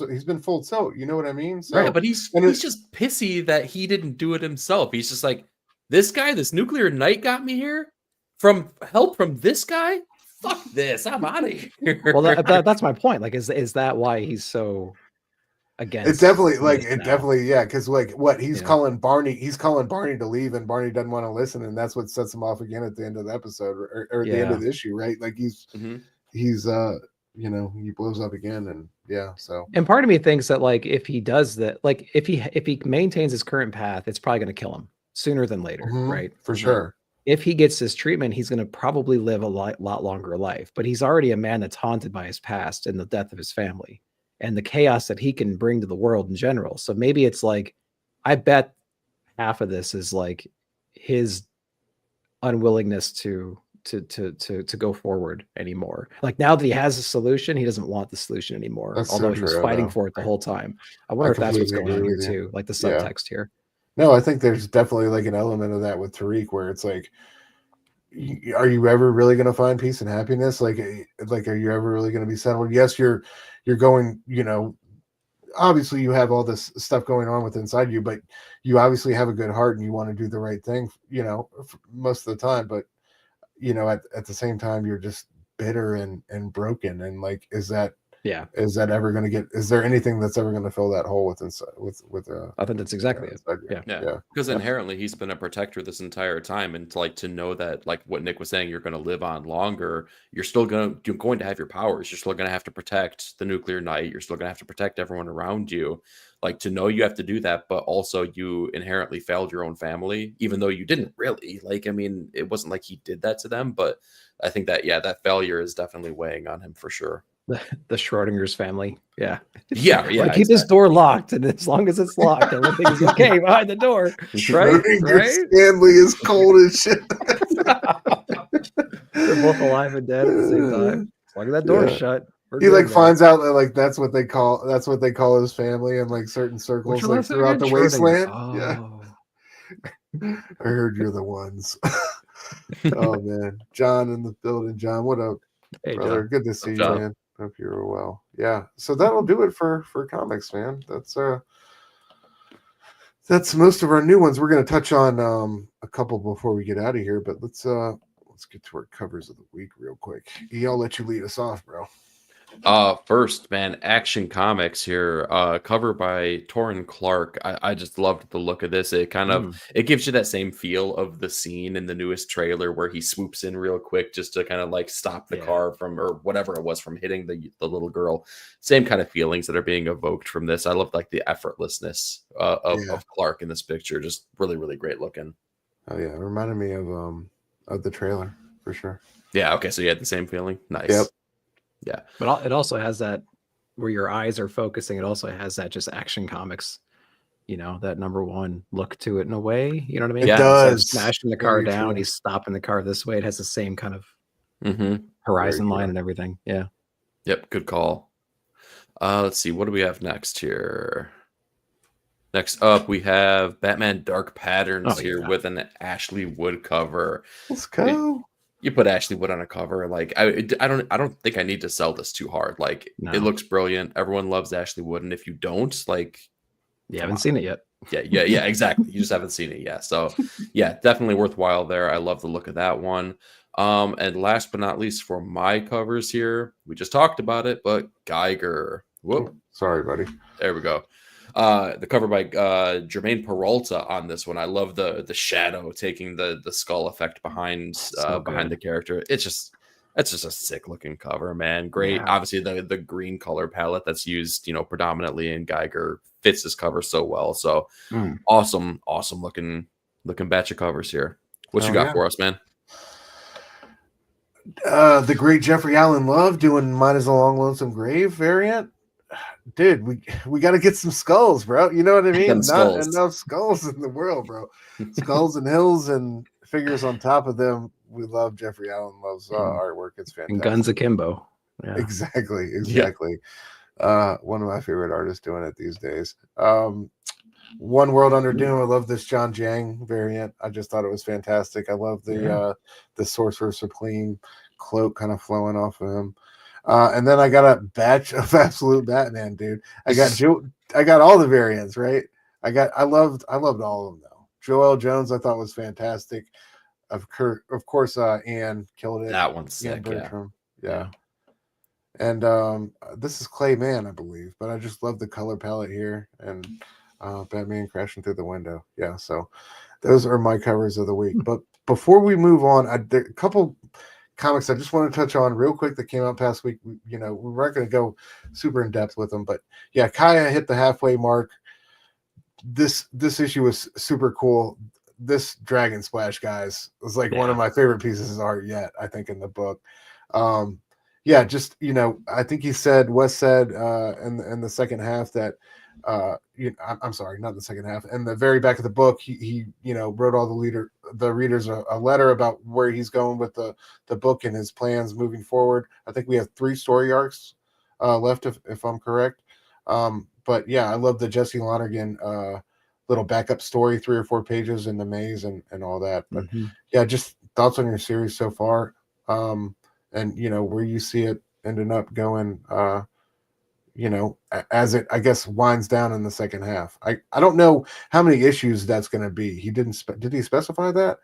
S1: he's been full tilt. You know what I mean? So,
S2: right, but he's just pissy that he didn't do it himself. He's just like, this nuclear knight got me here from help from this guy. Fuck this, I'm out of here.
S3: Well, that's my point. Like, is that why he's so against?
S1: It's definitely because like what he's calling Barney to leave, and Barney doesn't want to listen, and that's what sets him off again at the end of the episode or at the end of the issue, right? Like he's he blows up again, and so. And
S3: part of me thinks that like if he does that, like if he maintains his current path, it's probably going to kill him sooner than later, right?
S1: For sure.
S3: If he gets this treatment, he's going to probably live a lot longer life. But he's already a man that's haunted by his past and the death of his family and the chaos that he can bring to the world in general. So maybe it's like, I bet half of this is like his unwillingness to go forward anymore. Like now that he has a solution, he doesn't want the solution anymore. Although he was fighting for it the whole time. I wonder if that's what's going on here too, like the subtext here.
S1: No, I think there's definitely like an element of that with Tariq where it's like, are you ever really going to find peace and happiness? Like, are you ever really going to be settled? Yes, you're going, obviously you have all this stuff going on with inside you, but you obviously have a good heart and you want to do the right thing, most of the time. But, at the same time, you're just bitter and broken. And like, is that ever going to is there anything that's ever going to fill that hole with
S3: I think that's exactly it.
S2: Yeah. Because inherently he's been a protector this entire time, and to know that, like what Nick was saying, you're going to live on longer. You're going to have your powers. You're still going to have to protect the nuclear knight. You're still going to have to protect everyone around you. Like, to know you have to do that, but also you inherently failed your own family, even though you didn't really. Like, I mean, it wasn't like he did that to them, but I think that that failure is definitely weighing on him for sure.
S3: The Schrodinger's family. Yeah.
S2: Keep
S3: this door locked, and as long as it's locked, everything is okay behind the door. Right?
S1: Family is cold as shit.
S3: They're both alive and dead at the same time. As long as that door is shut.
S1: He finds out that like that's what they call his family in like certain circles like throughout the wasteland. Yeah. I heard you're the ones. Oh man. John in the building. John, what up? Hey, brother, John. Good to see you, man. Hope you're well. Yeah. So that'll do it for comics, man. That's most of our new ones. We're gonna touch on a couple before we get out of here, but let's let's get to our covers of the week real quick. I'll let you lead us off, bro.
S2: First, man, Action Comics here, cover by Torrin Clark. I just loved the look of this. It kind of it gives you that same feel of the scene in the newest trailer where he swoops in real quick just to kind of like stop the car from, or whatever it was, from hitting the little girl. Same kind of feelings that are being evoked from this. I love like the effortlessness of Clark in this picture. Just really, really great looking.
S1: Oh yeah, it reminded me of the trailer for sure.
S2: Yeah. Okay. So you had the same feeling. Nice.
S1: Yep.
S2: Yeah,
S3: but it also has that where your eyes are focusing. It also has that just Action Comics, that #1 look to it in a way. You know what I mean?
S1: It does.
S3: Smashing the car down, he's stopping the car this way. It has the same kind of horizon line and everything. Yeah.
S2: Yep. Good call. Let's see. What do we have next here? Next up, we have Batman Dark Patterns here with an Ashley Wood cover.
S1: Let's go.
S2: You put Ashley Wood on a cover, like I don't think I need to sell this too hard. Like it looks brilliant. Everyone loves Ashley Wood, and if you don't, like,
S3: you haven't seen it yet.
S2: Yeah, exactly. You just haven't seen it yet. So yeah, definitely worthwhile there. I love the look of that one. And last but not least, for my covers here, we just talked about it, but Geiger. Whoop,
S1: sorry, buddy.
S2: There we go. The cover by Jermaine Peralta on this one. I love the shadow taking the skull effect behind the character. It's just a sick looking cover, man. Great. Yeah. Obviously the green color palette that's used, predominantly in Geiger fits this cover so well. So awesome looking batch of covers here. What you got for us, man?
S1: The great Jeffrey Allen Love doing Mine is a Long Lonesome Grave variant. Dude, we got to get some skulls, bro. You know what I mean? Not enough skulls in the world, bro. Skulls and hills and figures on top of them. We love Jeffrey Allen Love's artwork. It's fantastic.
S3: And Guns Akimbo.
S1: Yeah. Exactly. Yeah. One of my favorite artists doing it these days. One World Under Doom. I love this John Jang variant. I just thought it was fantastic. I love the Sorcerer Supreme cloak kind of flowing off of him. And then I got a batch of Absolute Batman, dude. I got all the variants, right? I loved all of them though. Joel Jones I thought was fantastic. Of course, Anne killed it.
S2: That one's sick.
S1: Yeah. And this is Clay Mann, I believe, but I just love the color palette here and Batman crashing through the window. Yeah, so those are my covers of the week. But before we move on, there a couple comics I just want to touch on real quick that came out past week. We weren't going to go super in depth with them, but yeah, Kaya hit the halfway mark. This issue was super cool. This Dragon Splash, guys, was like one of my favorite pieces of art yet, I think, in the book. Just I think Wes said in the second half that I'm sorry, not the second half. In the very back of the book, he wrote all the readers a letter about where he's going with the book and his plans moving forward. I think we have 3 story arcs left, if I'm correct. But yeah, I love the Jesse Lonergan little backup story, 3 or 4 pages in the maze and all that. But yeah, just thoughts on your series so far, and where you see it ending up going. As it, I guess, winds down in the second half. I don't know how many issues that's going to be. He did he specify that?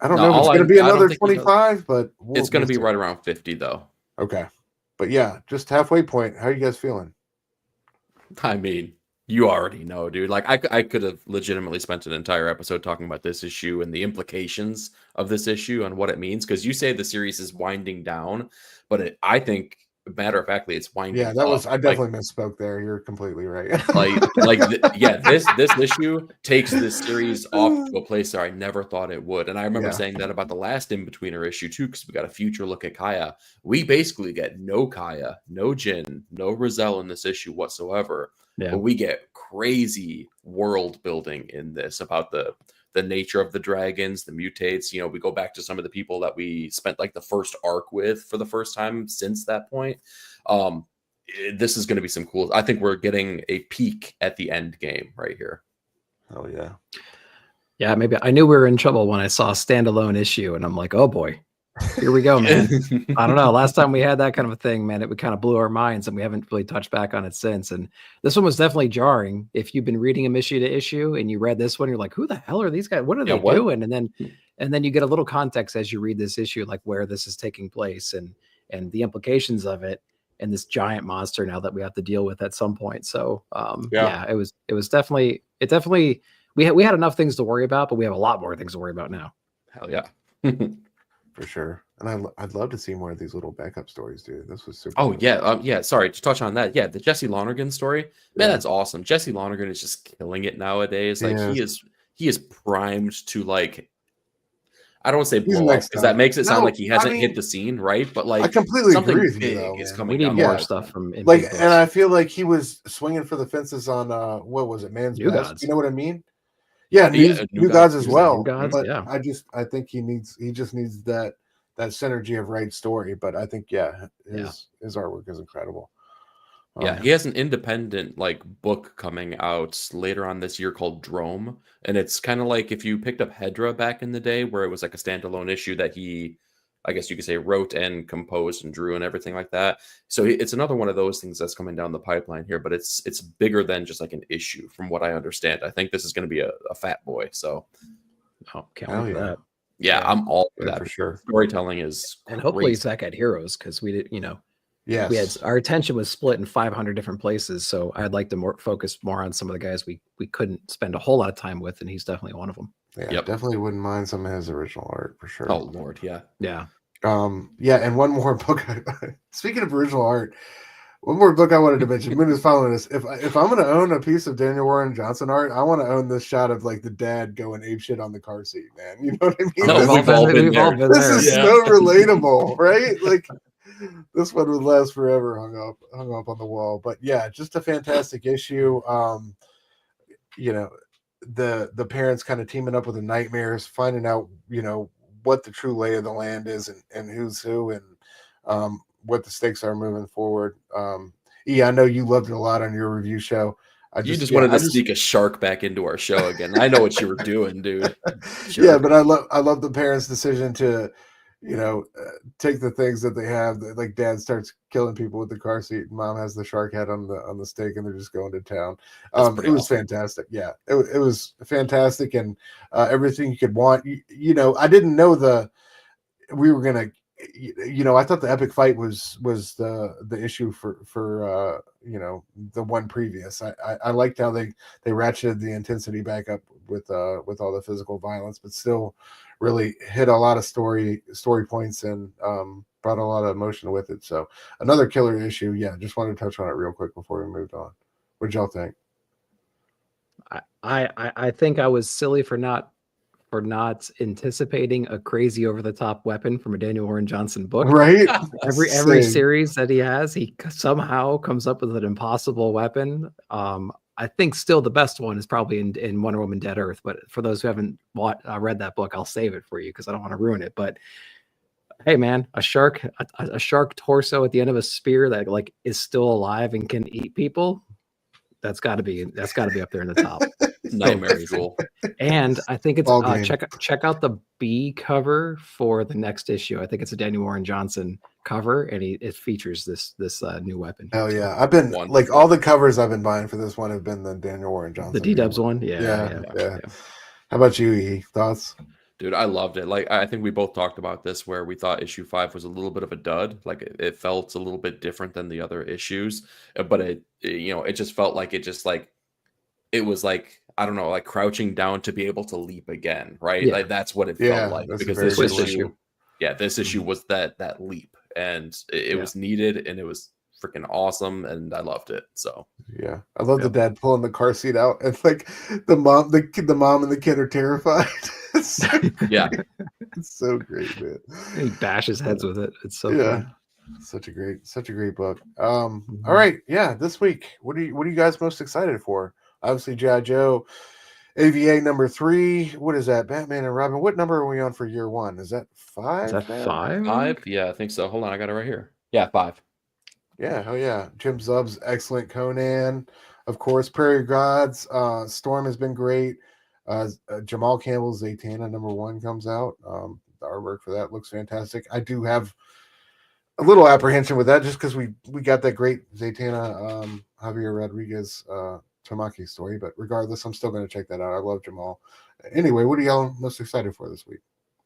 S1: I don't know if it's going to be another 25, but
S2: it's going to be right around 50 though.
S1: Okay. But yeah, just halfway point. How are you guys feeling?
S2: I mean, you already know, dude. Like I could have legitimately spent an entire episode talking about this issue and the implications of this issue and what it means. Because you say the series is winding down, but I think, matter of factly, it's winding.
S1: Yeah, I definitely misspoke there. You're completely right.
S2: This issue takes this series off to a place where I never thought it would. And I remember saying that about the last in-betweener issue too, because we got a future look at Kaya. We basically get no Kaya, no Jin, no Rizal in this issue whatsoever. Yeah. But we get crazy world building in this about the nature of the dragons, the mutates. We go back to some of the people that we spent like the first arc with for the first time since that point. This is going to be some cool. I think we're getting a peek at the end game right here.
S1: Oh yeah.
S3: Yeah, maybe I knew we were in trouble when I saw a standalone issue and I'm like, oh boy, Here we go, man. I don't know. Last time we had that kind of a thing, man, it kind of blew our minds, and we haven't really touched back on it since. And this one was definitely jarring. If you've been reading them issue to issue and you read this one, you're like, who the hell are these guys? What are they doing? And then you get a little context as you read this issue, like where this is taking place and the implications of it, and this giant monster now that we have to deal with at some point. So it was definitely we had enough things to worry about, but we have a lot more things to worry about now.
S2: Hell yeah.
S1: For sure. And I'd love to see more of these little backup stories, dude. This was super
S2: Oh,
S1: cool.
S2: yeah. Sorry to touch on that. Yeah, the Jesse Lonergan story. Man, that's awesome. Jesse Lonergan is just killing it nowadays. Like he is primed to, like, I don't want to say blow up because that makes it sound like he hasn't hit the scene, right? But like,
S1: I completely
S2: something
S1: agree with
S2: big
S1: you, though,
S2: is
S1: man.
S2: coming.
S3: We need
S2: down
S3: more
S2: the
S3: stuff from
S1: like, and I feel like he was swinging for the fences on what was it, Man's
S3: New
S1: Best?
S3: Gods.
S1: You know what I mean? Yeah, New Gods as well. But I think he just needs that synergy of right story. But I think his artwork is incredible.
S2: Yeah, he has an independent like book coming out later on this year called Drome, and it's kind of like if you picked up Hedra back in the day, where it was like a standalone issue that he, I guess you could say, wrote and composed and drew and everything like that. So it's another one of those things that's coming down the pipeline here, but it's bigger than just like an issue, from what I understand. I think this is going to be a fat boy. So,
S3: can't wait for that.
S2: Yeah, I'm all for that
S1: for sure.
S2: Storytelling is,
S3: and hopefully it's back at Heroes, because we did,
S1: yes,
S3: we had our attention was split in 500 different places. So I'd like to focus more on some of the guys we couldn't spend a whole lot of time with, and he's definitely one of them.
S1: Yeah, definitely wouldn't mind some of his original art for sure.
S2: Oh Lord, yeah.
S1: And one more book. Speaking of original art, one more book I wanted to mention. Moon is following this. If I'm going to own a piece of Daniel Warren Johnson art, I want to own this shot of like the dad going apeshit on the car seat, man. You know what I mean?
S2: No, we've all been there.
S1: This is so relatable, right? Like this one would last forever, hung up on the wall. But yeah, just a fantastic issue. The parents kind of teaming up with the Nightmares, finding out, what the true lay of the land is and who's who, and what the stakes are moving forward. I know you loved it a lot on your review show.
S2: You just wanted to sneak a shark back into our show again. I know what you were doing, dude.
S1: Sure. Yeah, but I love the parents' decision to, take the things that they have. Like dad starts killing people with the car seat, and mom has the shark head on the stake, and they're just going to town. It was fantastic. Yeah, it was fantastic, and everything you could want. I didn't know we were gonna. I thought the epic fight was the issue for the one previous. I liked how they ratcheted the intensity back up with all the physical violence, but still really hit a lot of story points and brought a lot of emotion with it. So another killer issue. Yeah, just wanted to touch on it real quick before we moved on. What'd y'all think?
S3: I think I was silly for not anticipating a crazy over the top weapon from a Daniel Warren Johnson book.
S1: Right.
S3: Every series that he has, he somehow comes up with an impossible weapon. I think still the best one is probably in Wonder Woman Dead Earth. But for those who haven't read that book, I'll save it for you because I don't want to ruin it. But hey, man, a shark torso at the end of a spear that like is still alive and can eat people. That's got to be up there in the top.
S2: Nightmare fuel.
S3: And I think it's check out the B cover for the next issue. I think it's a Daniel Warren Johnson cover, and it features this new weapon.
S1: Hell yeah! I've been like all the covers I've been buying for this one have been the Daniel Warren Johnson.
S3: The D-Dubs one, yeah.
S1: How about you, E? Thoughts?
S2: Dude, I loved it. Like, I think we both talked about this where we thought issue 5 was a little bit of a dud. Like, it felt a little bit different than the other issues, but it just felt like it was like, I don't know, like crouching down to be able to leap again, right? Yeah. Like that's what it felt like, because this issue was that leap, and it was needed, and it was freaking awesome, and I loved it. So
S1: yeah, I love the dad pulling the car seat out, and like the mom and the kid are terrified. It's so great, man.
S3: He bashes heads with it. It's so fun.
S1: Such a great book. All right, this week, what are you guys most excited for? Obviously, G.I. Joe, AVA number 3. What is that? Batman and Robin. What number are we on for year 1? Is that 5?
S3: Is that 5?
S2: 5? Yeah, I think so. Hold on, I got it right here. Yeah, 5.
S1: Yeah, hell yeah. Jim Zub's excellent Conan, of course. Prairie Gods. Storm has been great. Jamal Campbell's Zatanna number 1 comes out. The artwork for that looks fantastic. I do have a little apprehension with that just because we got that great Zatanna Javier Rodriguez Tamaki story, but regardless, I'm still going to check that out. I love Jamal. Anyway, what are y'all most excited for this week?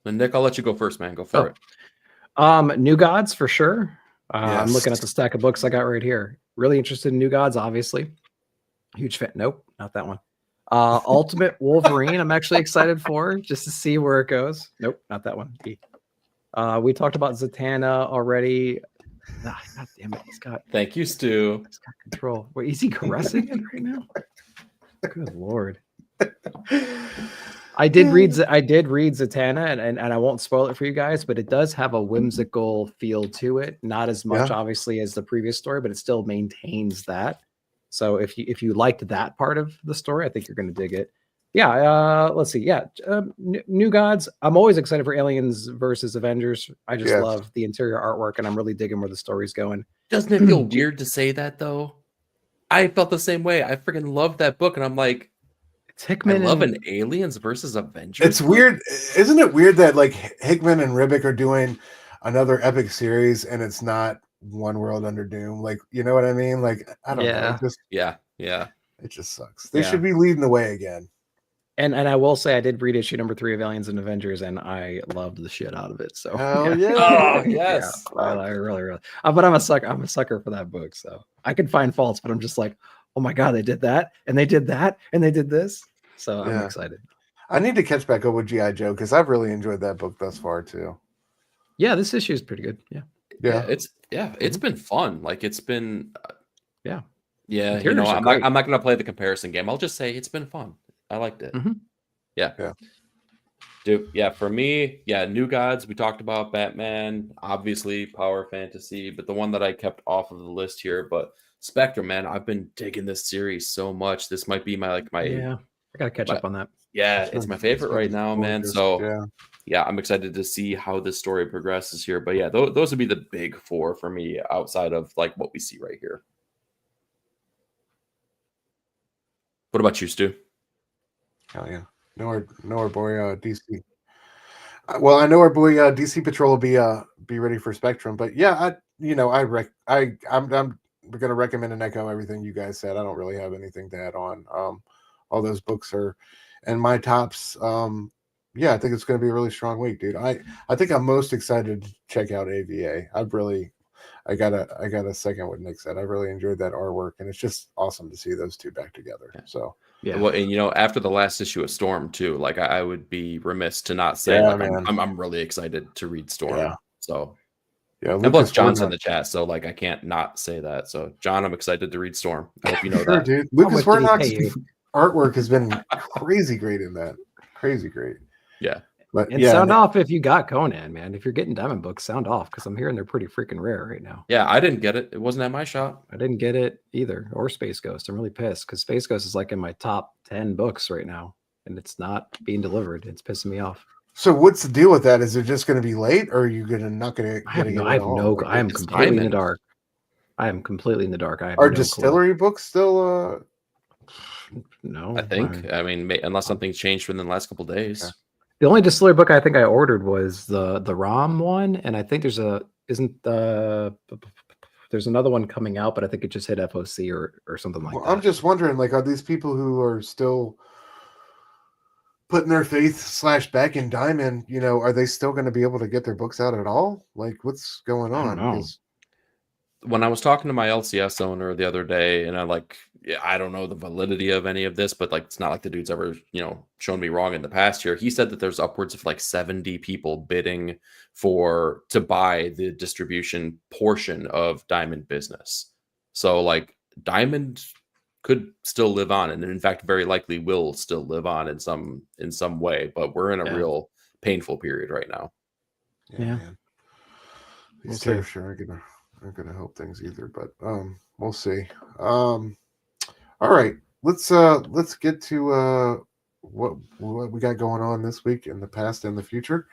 S2: And Nick, I'll let you go first, man. Go for it.
S3: New Gods for sure.
S1: Yes.
S3: I'm looking at the stack of books I got right here. Really interested in New Gods, obviously. Huge fan. Nope, not that one. Ultimate Wolverine. I'm actually excited for just to see where it goes. Nope, not that one. We talked about Zatanna already. God damn it,
S2: Thank you, Stu.
S3: He's got control. Wait, is he caressing it right now? Good Lord. I did read Zatanna, and I won't spoil it for you guys, but it does have a whimsical feel to it. Not as much, obviously, as the previous story, but it still maintains that. So if you liked that part of the story, I think you're going to dig it. Yeah, let's see. Yeah, New Gods. I'm always excited for Aliens versus Avengers. I just love the interior artwork, and I'm really digging where the story's going.
S2: Doesn't it feel weird to say that, though? I felt the same way. I freaking loved that book, and I'm like,
S3: it's Hickman.
S2: I love an Aliens versus Avengers.
S1: It's weird. Isn't it weird that like Hickman and Ribic are doing another epic series, and it's not One World Under Doom? Like, you know what I mean? Like, I don't know. It just sucks. They should be leading the way again.
S3: And I will say I did read issue number 3 of Aliens and Avengers, and I loved the shit out of it. So
S1: oh yes,
S3: I really. But I'm a sucker. I'm a sucker for that book. So I can find faults, but I'm just like, oh my god, they did that, and they did that, and they did this. So I'm excited.
S1: I need to catch back up with G.I. Joe because I've really enjoyed that book thus far too.
S3: Yeah, this issue is pretty good.
S2: It's been fun. Like it's been
S3: yeah.
S2: You know, I'm not going to play the comparison game. I'll just say it's been fun. I liked it. Dude, for me, New Gods, we talked about Batman, obviously Power Fantasy, but the one that I kept off of the list here, but Spectrum, man, I've been digging this series so much. This might be my
S3: I gotta catch up on that.
S2: It's my favorite right now, man. So I'm excited to see how this story progresses here. But those would be the big 4 for me outside of like what we see right here. What about you, Stu?
S1: Hell yeah. Know our boy DC. Well, I know our boy DC Patrol will be ready for Spectrum, but I'm gonna recommend and echo everything you guys said. I don't really have anything to add on. All those books are in my tops. I think it's gonna be a really strong week, dude. I think I'm most excited to check out AVA. I gotta second what Nick said. I really enjoyed that artwork, and it's just awesome to see those two back together. So
S2: well, and after the last issue of Storm too, like I would be remiss to not say I'm really excited to read Storm. So and plus John's in the chat, so like I can't not say that. So John, I'm excited to read Storm. I hope you know that.
S1: Dude. Lucas Warnock's artwork has been crazy great in that. Crazy great.
S2: Yeah.
S3: But sound off if you got Conan, man. If you're getting Diamond books, sound off because I'm hearing they're pretty freaking rare right now.
S2: Yeah, I didn't get it. It wasn't at my shop.
S3: I didn't get it either, or Space Ghost. I'm really pissed because Space Ghost is like in my top 10 books right now, and it's not being delivered. It's pissing me off.
S1: So what's the deal with that? Is it just going to be late, or are you not going to?
S3: I am completely in the dark. I am completely in the dark.
S1: Are distillery books still?
S3: No,
S2: I think. I mean, unless something's changed within the last couple of days.
S1: Okay.
S3: The only distillery book I think I ordered was the ROM one, and I think there's another one coming out, but I think it just hit FOC or something like that.
S1: I'm just wondering, like, are these people who are still putting their faith / back in Diamond, are they still going to be able to get their books out at all? Like, what's going on?
S3: I don't know.
S2: When I was talking to my LCS owner the other day, and I don't know the validity of any of this, but like it's not like the dude's ever shown me wrong in the past here. He said that there's upwards of like 70 people bidding to buy the distribution portion of Diamond business. So like Diamond could still live on, and in fact very likely will still live on in some way, but we're in a real painful period right now.
S1: Man. These tariffs aren't gonna help things either, but we'll see. All right, let's get to what we got going on this week in the past and the future.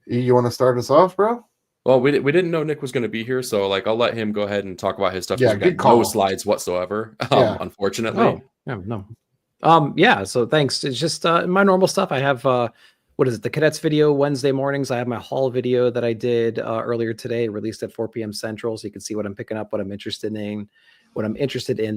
S1: You want to start us off, bro?
S2: Well, we didn't know Nick was going to be here, so like I'll let him go ahead and talk about his stuff.
S1: Yeah,
S2: good call. No slides whatsoever, unfortunately.
S3: So thanks. It's just my normal stuff. I have what is it? The cadets video Wednesday mornings. I have my haul video that I did earlier today, released at 4 p.m. Central, so you can see what I'm picking up, what I'm interested in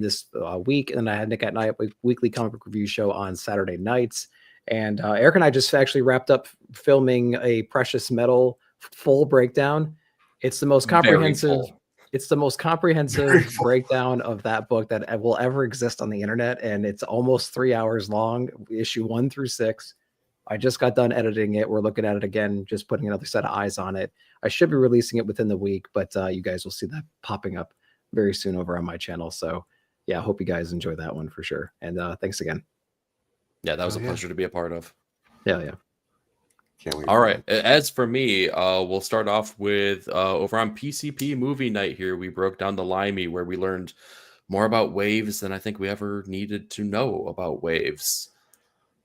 S3: this week. And then I had Nick at Night weekly comic book review show on Saturday nights. And Eric and I just actually wrapped up filming a Precious Metal full breakdown. It's the most comprehensive. It's the most comprehensive breakdown of that book that will ever exist on the internet, and it's almost 3 hours long. Issue 1 through 6. I just got done editing it. We're looking at it again, just putting another set of eyes on it. I should be releasing it within the week, but you guys will see that popping up very soon over on my channel. So yeah, I hope you guys enjoy that one for sure. And thanks again.
S2: Yeah, that was a pleasure to be a part of.
S3: Yeah.
S1: Can't wait.
S2: All right. As for me, we'll start off with over on PCP movie night here. We broke down the Limey, where we learned more about waves than I think we ever needed to know about waves.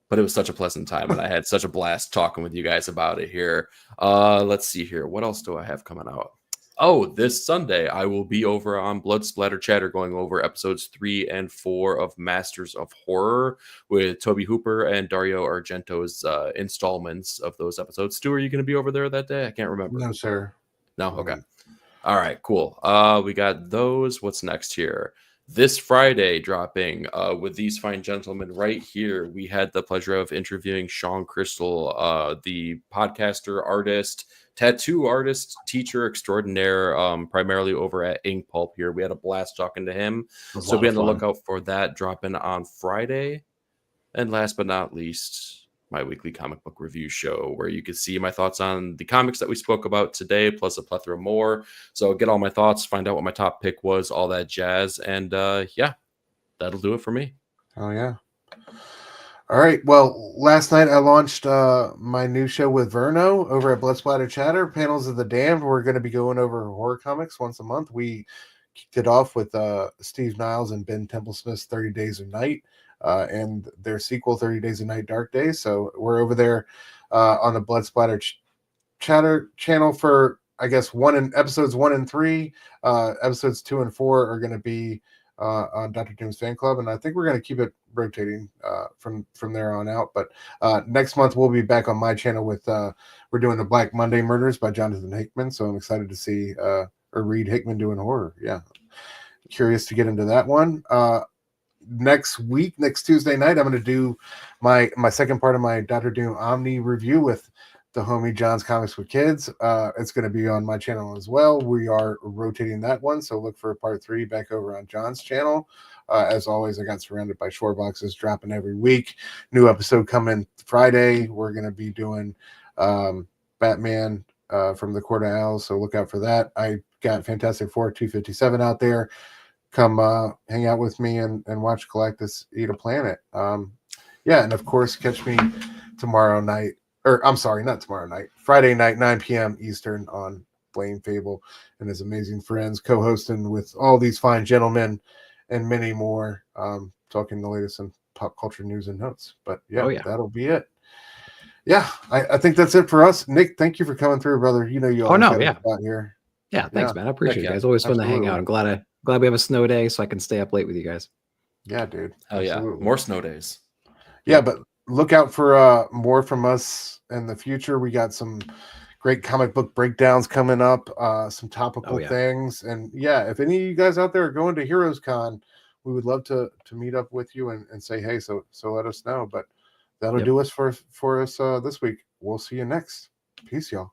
S2: But it was such a pleasant time, and I had such a blast talking with you guys about it here. Let's see here. What else do I have coming out? Oh, this Sunday, I will be over on Blood Splatter Chatter going over episodes 3 and 4 of Masters of Horror with Toby Hooper and Dario Argento's installments of those episodes. Stu, are you going to be over there that day? I can't remember.
S1: No, sir.
S2: No? Okay. All right, cool. We got those. What's next here? This Friday dropping with these fine gentlemen right here. We had the pleasure of interviewing Sean Crystal, the podcaster, artist, tattoo artist, teacher extraordinaire, primarily over at Ink Pulp here. We had a blast talking to him. So be on the lookout for that dropping on Friday. And last but not least, my weekly comic book review show, where you can see my thoughts on the comics that we spoke about today, plus a plethora more. So get all my thoughts, find out what my top pick was, all that jazz. And yeah, that'll do it for me.
S1: Oh, yeah. All right. Well, last night I launched my new show with Verno over at Blood Splatter Chatter, Panels of the Damned. We're going to be going over horror comics once a month. We kicked it off with Steve Niles and Ben Templesmith's 30 Days of Night and their sequel, 30 Days of Night, Dark Days. So we're over there on the Blood Splatter Chatter channel for, I guess, episodes 1 and 3. Episodes 2 and 4 are going to be on Dr. Doom's Fan Club, and I think we're going to keep it rotating from there on out. But next month we'll be back on my channel with we're doing the Black Monday Murders by Jonathan Hickman, so I'm excited to see or read Hickman doing horror. Yeah, curious to get into that one. Next Tuesday night, I'm going to do my second part of my Dr. Doom Omni review with the homie John's Comics for Kids. It's going to be on my channel as well. We are rotating that one, so look for part 3 back over on John's channel. As always, I got surrounded by shore boxes dropping every week. New episode coming Friday. We're going to be doing Batman from the Court of Owls, so look out for that. I got Fantastic Four 257 out there. Come hang out with me and watch Galactus Eat a Planet. Yeah, and of course, catch me tomorrow night. Or I'm sorry, not tomorrow night. Friday night, 9 p.m. Eastern on Blame Fable and his amazing friends, co-hosting with all these fine gentlemen and many more, talking the latest in pop culture news and notes. But yeah, that'll be it. Yeah, I think that's it for us. Nick, thank you for coming through, brother. You know you always got a spot here.
S3: Yeah, thanks, man. I appreciate it, guys. Always fun to hang out. I'm glad we have a snow day so I can stay up late with you guys.
S1: Yeah, dude.
S2: Hell yeah. More snow days.
S1: Yeah, but look out for more from us in the future. We got some great comic book breakdowns coming up, some topical things. And yeah, if any of you guys out there are going to Heroes Con, we would love to meet up with you and say, hey, so let us know. But that'll do us for us this week. We'll see you next. Peace, y'all.